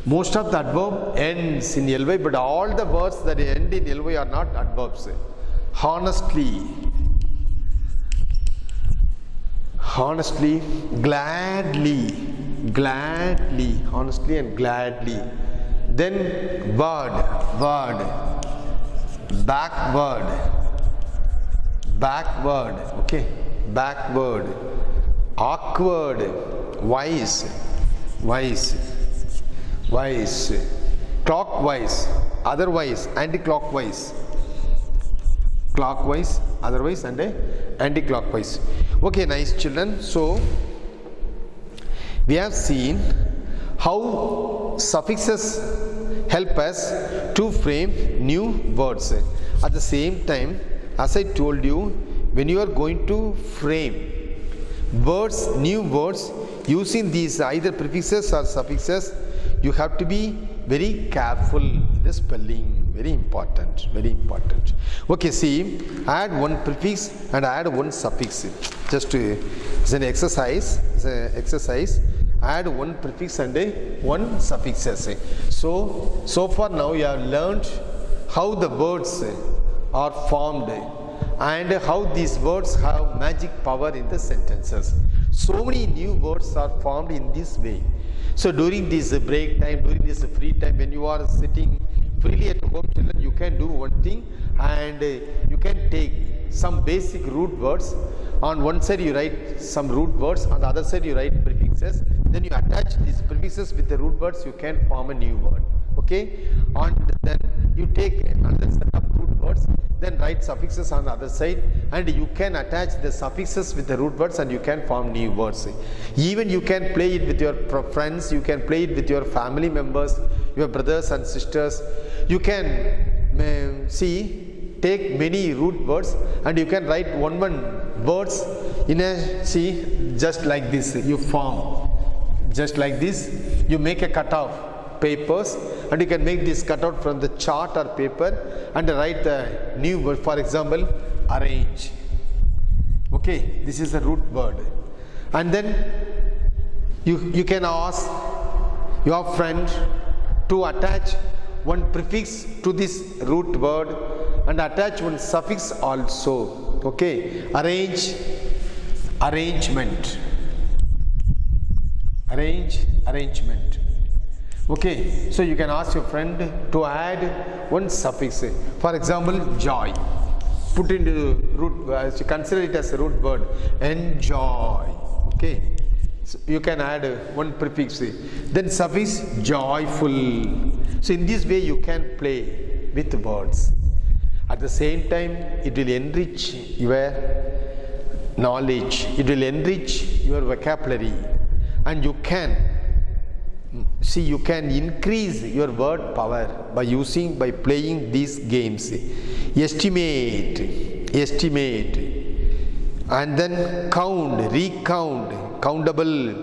Speaker 1: Most of the adverb ends in ly, but all the words that end in ly are not adverbs. Honestly, honestly, gladly, gladly, honestly and gladly. Then word, backward, okay, backward, awkward, wise, clockwise, otherwise, anti-clockwise, clockwise, otherwise and anti-clockwise. Okay, nice children. So we have seen how suffixes help us to frame new words. At the same time, as I told you, when you are going to frame words, new words using these either prefixes or suffixes, you have to be very careful. The spelling, very important, very important. Okay, see, add one prefix and add one suffix. Just it's an exercise. Add one prefix and one suffixes. So far now you have learned how the words are formed and how these words have magic power in the sentences. So many new words are formed in this way. So during this break time, during this free time, when you are sitting freely at home, children, you can do one thing, and you can take some basic root words. On one side you write some root words, on the other side you write prefixes. Then you attach these prefixes with the root words, you can form a new word. Okay, and then you take another set of root words, then write suffixes on the other side, and you can attach the suffixes with the root words and you can form new words. Even you can play it with your friends, you can play it with your family members, your brothers and sisters. You can take many root words and you can write one words in a, just like this, you form just like this. You make a cutout papers and you can make this cutout from the chart or paper and write the new word. For example, arrange. Okay, this is a root word. And then you can ask your friend to attach one prefix to this root word and attach one suffix also. Okay, arrange, arrangement, arrangement. Okay, so you can ask your friend to add one suffix. For example, joy. Put into root, consider it as a root word. Enjoy. Okay, so you can add one prefix. Then suffix joyful. So in this way you can play with words. At the same time, it will enrich your knowledge. It will enrich your vocabulary, and you can increase your word power by playing these games. Estimate, and then count, recount, countable,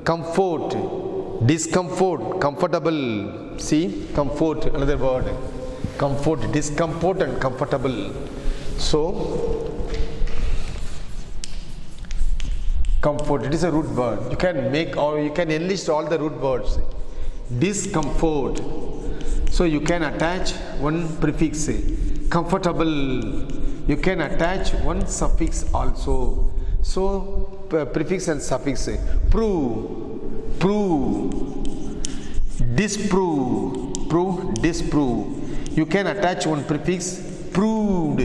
Speaker 1: comfort, discomfort, comfortable. See, comfort, another word. Comfort, discomfort and comfortable. So comfort, it is a root word. You can make, or you can enlist all the root words. Discomfort, so you can attach one prefix. Comfortable, you can attach one suffix also. So prefix and suffix. Prove, disprove. You can attach one prefix. Proved,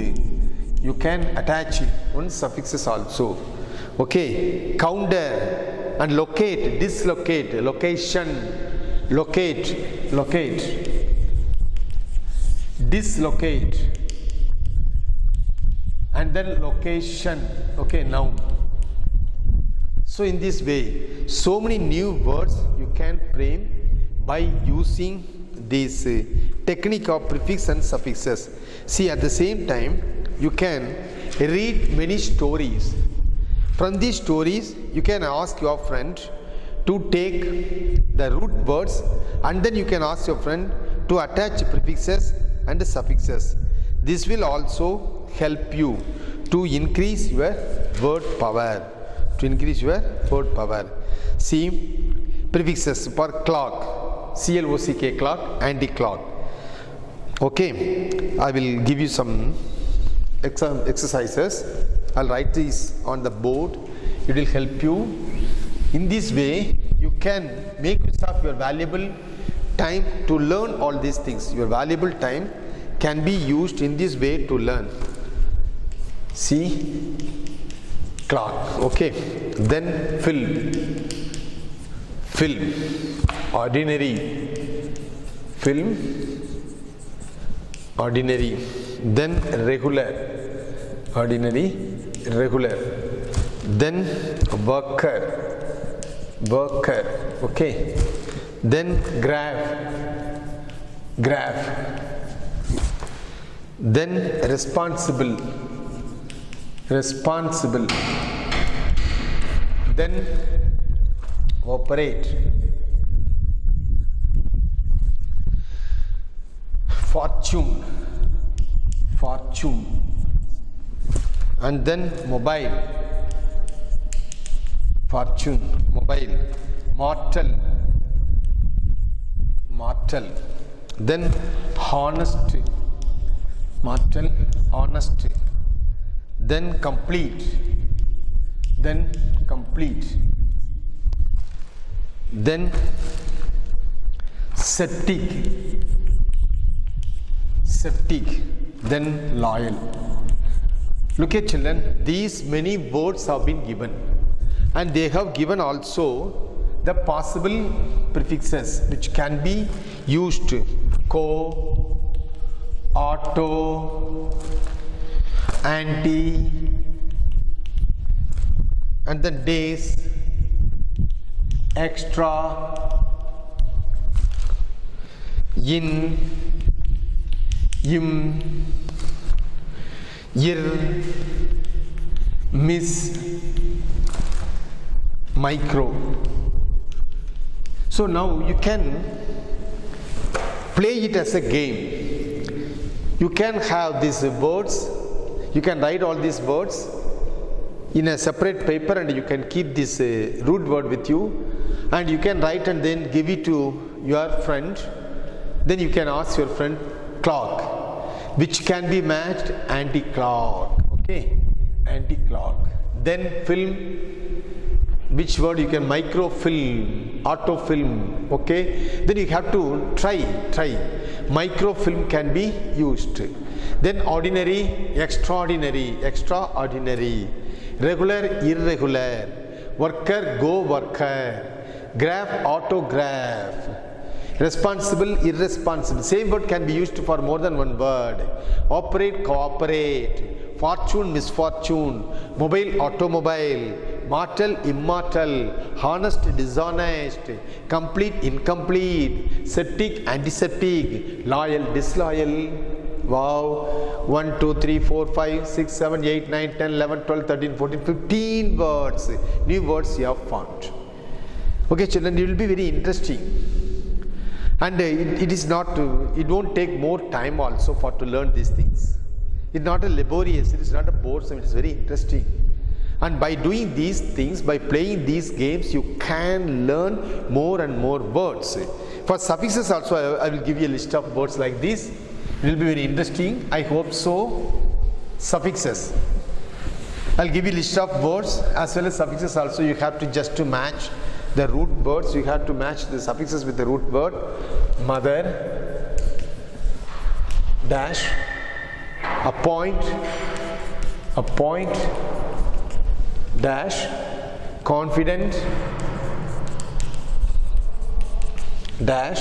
Speaker 1: you can attach one suffixes also. Okay, counter and locate, dislocate, location, locate, dislocate, and then location. Okay, noun. So in this way, so many new words you can frame by using this technique of prefix and suffixes. See, at the same time, you can read many stories. From these stories, you can ask your friend to take the root words, and then you can ask your friend to attach prefixes and suffixes. This will also help you to increase your word power. See, prefixes for clock, C-L-O-C-K, clock, anti-clock. Okay, I will give you some exercises. I'll write these on the board. It will help you. In this way, you can make use of your valuable time to learn all these things. Your valuable time can be used in this way to learn. See, clock. Okay, then film, ordinary, ordinary, then regular, ordinary, regular, then worker, okay, then graph, then responsible, then operate, fortune, and then mobile, mortal, then honest, then complete, then septic, then loyal. Look at children, these many words have been given, and they have given also the possible prefixes which can be used: co, auto, anti, and then days, extra, in, im, ir, miss, micro. So now you can play it as a game. You can have these words, you can write all these words in a separate paper, and you can keep this root word with you, and you can write and then give it to your friend. Then you can ask your friend clock, which can be matched anti-clock. Okay, anti-clock. Then film, which word you can microfilm, autofilm. Okay, then you have to try. Microfilm can be used. Then ordinary, extraordinary, regular, irregular, worker, go worker, graph, autograph, responsible, irresponsible. Same word can be used for more than one word. Operate, cooperate, fortune, misfortune, mobile, automobile, mortal, immortal, honest, dishonest, complete, incomplete, septic, antiseptic, loyal, disloyal. Wow, 1, 2, 3, 4, 5, 6, 7, 8, 9, 10, 11, 12, 13, 14, 15 words, new words you have found. Okay children, it will be very interesting, and it won't take more time also for to learn these things. It's not a laborious, it is not a boresome, it is very interesting. And by doing these things, by playing these games, you can learn more and more words. For suffixes also, I will give you a list of words like this. It will be very interesting. I hope so. Suffixes. I'll give you a list of words as well as suffixes also. You have to just to match the root words. You have to match the suffixes with the root word. Mother, dash, appoint, dash, confident, dash,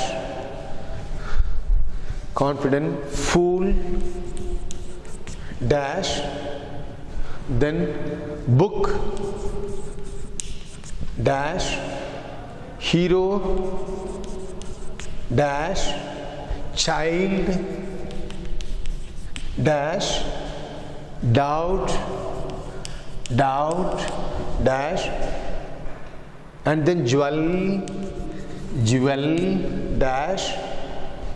Speaker 1: confident, fool, dash, then book, dash, hero, dash, child, dash, doubt, dash, and then jewel, dash,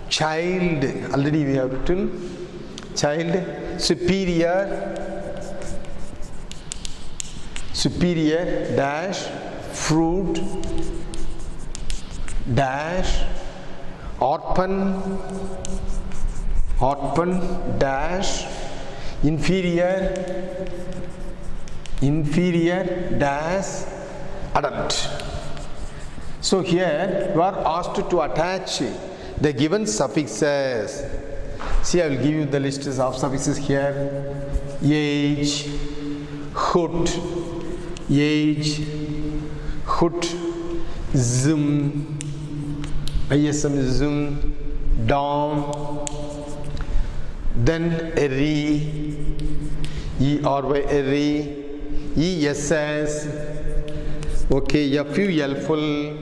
Speaker 1: child, already we have written, child, superior, dash, fruit, dash, orphan, dash, inferior, dash, adult. So here you are asked to attach the given suffixes. See, I will give you the list of suffixes here. Age, hood, zoom, ism, zoom, down, then ry, ess, okay, ful, full,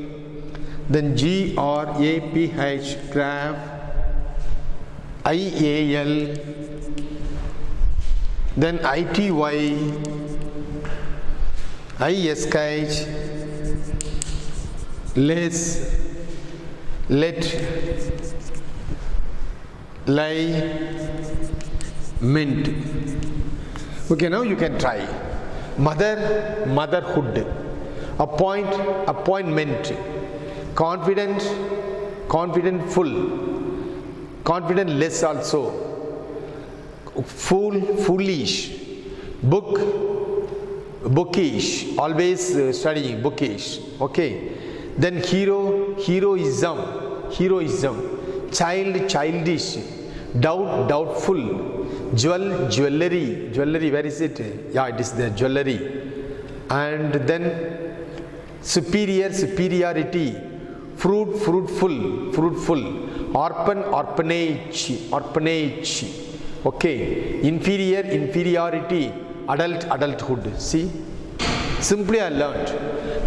Speaker 1: then graph, graph, ial, then ity, isk, less, let, lie, mint. Okay, now you can try. Mother, motherhood. Appoint, appointment. Confident, full. Confident, less also. Fool, foolish. Book, bookish. Always studying, bookish. Okay. Then hero, heroism. Child, childish. Doubt, doubtful. Jewel, jewelry. Where is it? Yeah, it is there, jewelry. And then superior, superiority. Fruit, fruitful. Orphan, orphanage. Okay. Inferior, inferiority. Adult, adulthood. See? Simply I learned.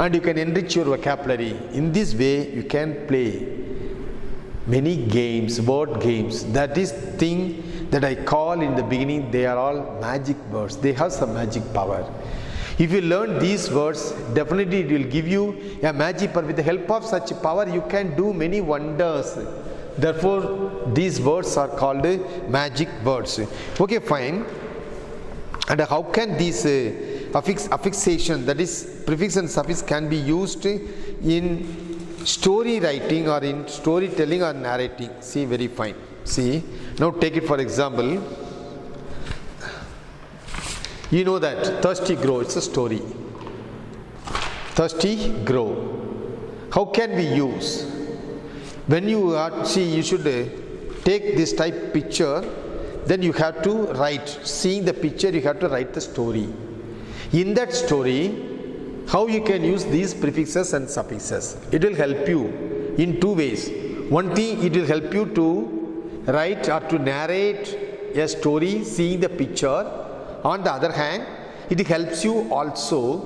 Speaker 1: And you can enrich your vocabulary. In this way, you can play many games, word games. That is thing that I call in the beginning, they are all magic words. They have some magic power. If you learn these words, definitely it will give you a magic power. With the help of such power, you can do many wonders. Therefore, these words are called magic words. Okay, fine. And how can these affixation, that is prefix and suffix, can be used in story writing or in storytelling or narrating? See, very fine. See, now take it for example. You know that thirsty grow, it's a story. Thirsty grow. How can we use? When you see, you should take this type picture, then you have to write. Seeing the picture, you have to write the story. In that story, how you can use these prefixes and suffixes? It will help you in two ways. One thing, it will help you to write or to narrate a story seeing the picture. On the other hand, it helps you also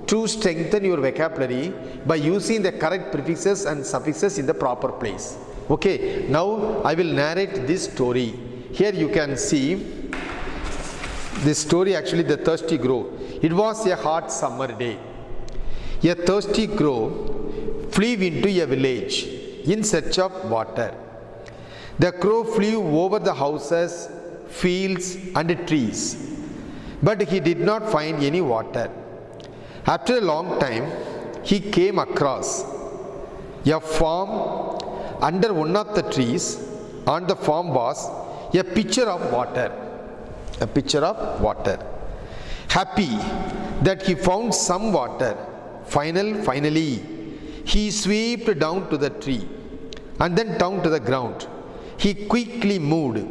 Speaker 1: to strengthen your vocabulary by using the correct prefixes and suffixes in the proper place. Okay, now I will narrate this story. Here you can see this story, actually the thirsty crow. It was a hot summer day. A thirsty crow flew into a village in search of water. The crow flew over the houses, fields and trees, but he did not find any water. After a long time, he came across a farm. Under one of the trees on the farm was a pitcher of water. A pitcher of water. Happy that he found some water, finally, he swept down to the tree and then down to the ground. He quickly moved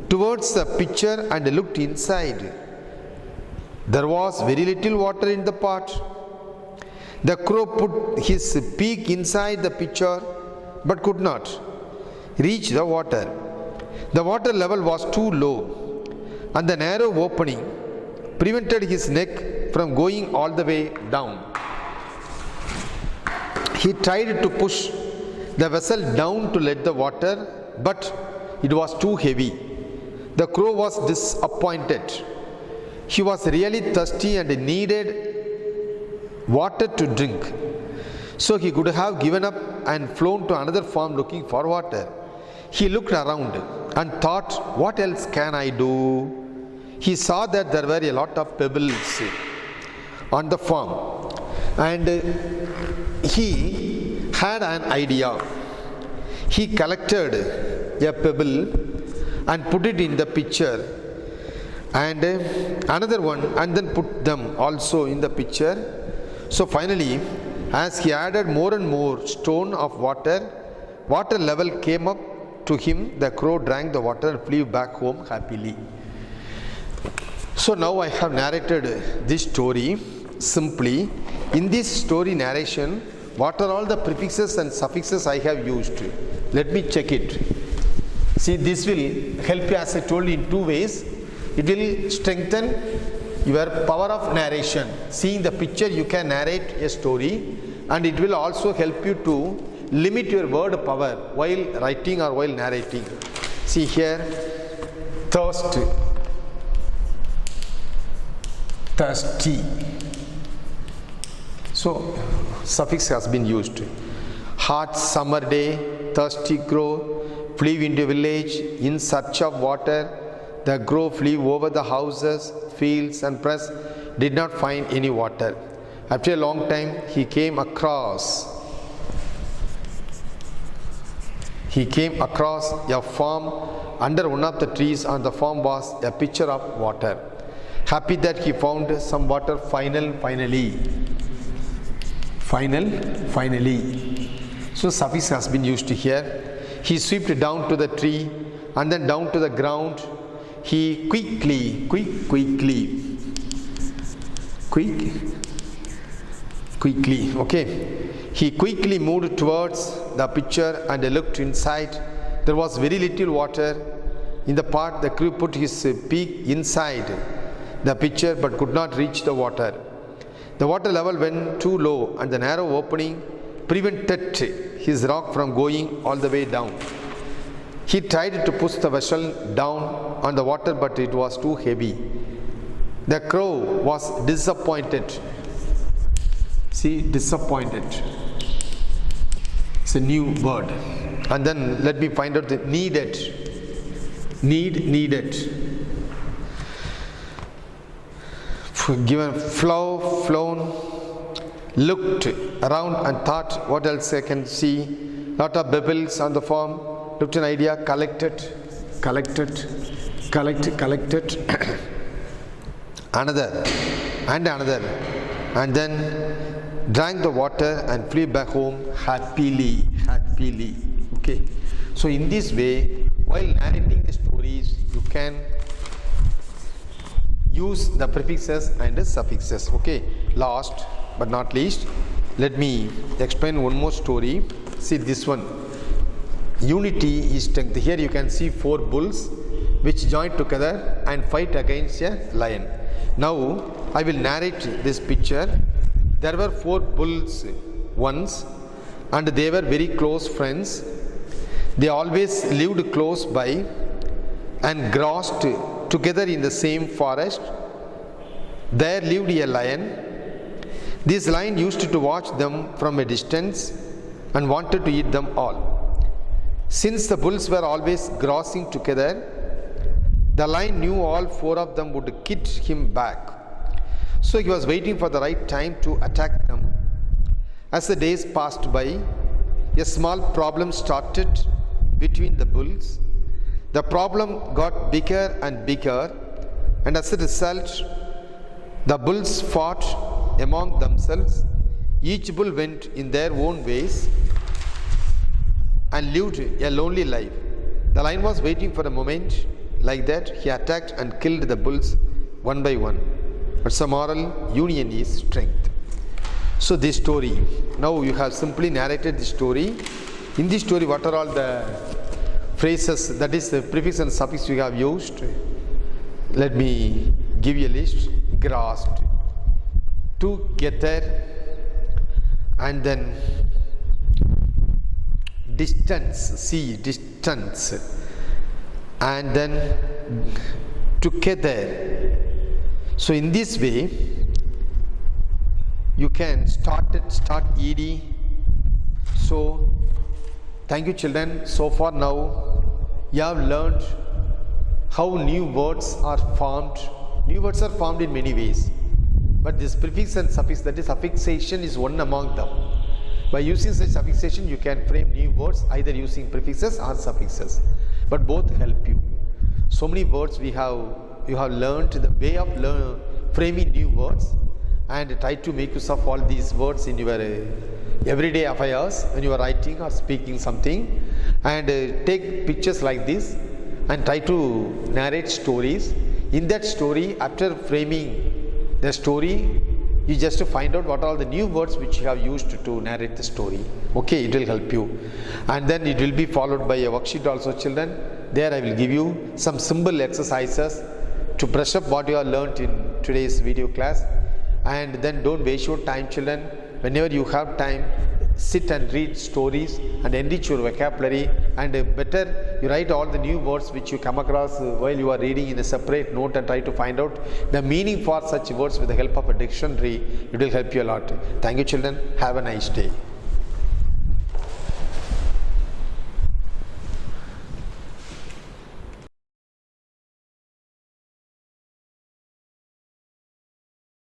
Speaker 1: towards the pitcher and looked inside. There was very little water in the pot. The crow put his beak inside the pitcher but could not reach the water. The water level was too low, and the narrow opening prevented his neck from going all the way down. He tried to push the vessel down to let the water, but it was too heavy. The crow was disappointed. He was really thirsty and needed water to drink. So he could have given up and flown to another farm looking for water. He looked around and thought, what else can I do? He saw that there were a lot of pebbles on the farm, and he had an idea. He collected a pebble and put it in the pitcher, and another one, and then put them also in the pitcher. So finally, as he added more and more stone of water level came up to him. The crow drank the water and flew back home happily. So now I have narrated this story simply. In this story narration, what are all the prefixes and suffixes I have used? Let me check it. See, this will help you, as I told you, in two ways. It will strengthen your power of narration. Seeing the picture, you can narrate a story, and it will also help you to limit your word power while writing or while narrating. See here, thirst, thirsty. So suffix has been used. Hot summer day, thirsty crow flew into a village in search of water. The crow flew over the houses, fields and press, did not find any water. After a long time, he came across a farm. Under one of the trees on the farm was a pitcher of water. Happy that he found some water finally. So suffix has been used here. He swept down to the tree and then down to the ground. He quickly, okay. He quickly moved towards the pitcher and looked inside. There was very little water. In the part, the crow put his beak inside the pitcher but could not reach the water. The water level went too low, and the narrow opening prevented his rock from going all the way down. He tried to push the vessel down on the water, but it was too heavy. The crow was disappointed. See, disappointed. It's a new word. And then let me find out the needed. Needed. Given flown, looked around and thought, what else I can see? Lot of pebbles on the farm. Looked an idea, collected. Another, and then drank the water and flew back home happily. Okay. So in this way, while narrating the stories, you can use the prefixes and the suffixes. Okay. Last but not least, let me explain one more story. See this one. Unity is strength. Here you can see 4 bulls which join together and fight against a lion. Now I will narrate this picture. There were 4 bulls once, and they were very close friends. They always lived close by and grazed together in the same forest. There lived a lion. This lion used to watch them from a distance and wanted to eat them all. Since the bulls were always grazing together, the lion knew all 4 of them would hit him back. So he was waiting for the right time to attack them. As the days passed by, a small problem started between the bulls. The problem got bigger and bigger, and as a result, the bulls fought among themselves. Each bull went in their own ways and lived a lonely life. The lion was waiting for a moment like that. He attacked and killed the bulls one by one. But some moral, union is strength. So this story, now you have simply narrated the story. In this story, what are all the phrases, that is the prefix and suffix you have used? Let me give you a list. Grasped, together, and then distance, see, distance, and then together. So in this way you can start ed. So thank you children. So far now you have learned how new words are formed. New words are formed in many ways, but this prefix and suffix, that is affixation, is one among them. By using such affixation you can frame new words either using prefixes or suffixes, but both help you. So many words you have learned the way of framing new words, and try to make use of all these words in your everyday affairs when you are writing or speaking something, and take pictures like this and try to narrate stories. In that story, after framing the story, you just find out what are the new words which you have used to narrate the story. Okay, it will help you. And then it will be followed by a worksheet also children. There I will give you some symbol exercises to brush up what you have learnt in today's video class. And then don't waste your time children. Whenever you have time, sit and read stories and enrich your vocabulary, and better you write all the new words which you come across while you are reading in a separate note, and try to find out the meaning for such words with the help of a dictionary. It will help you a lot. Thank you children. Have a nice day.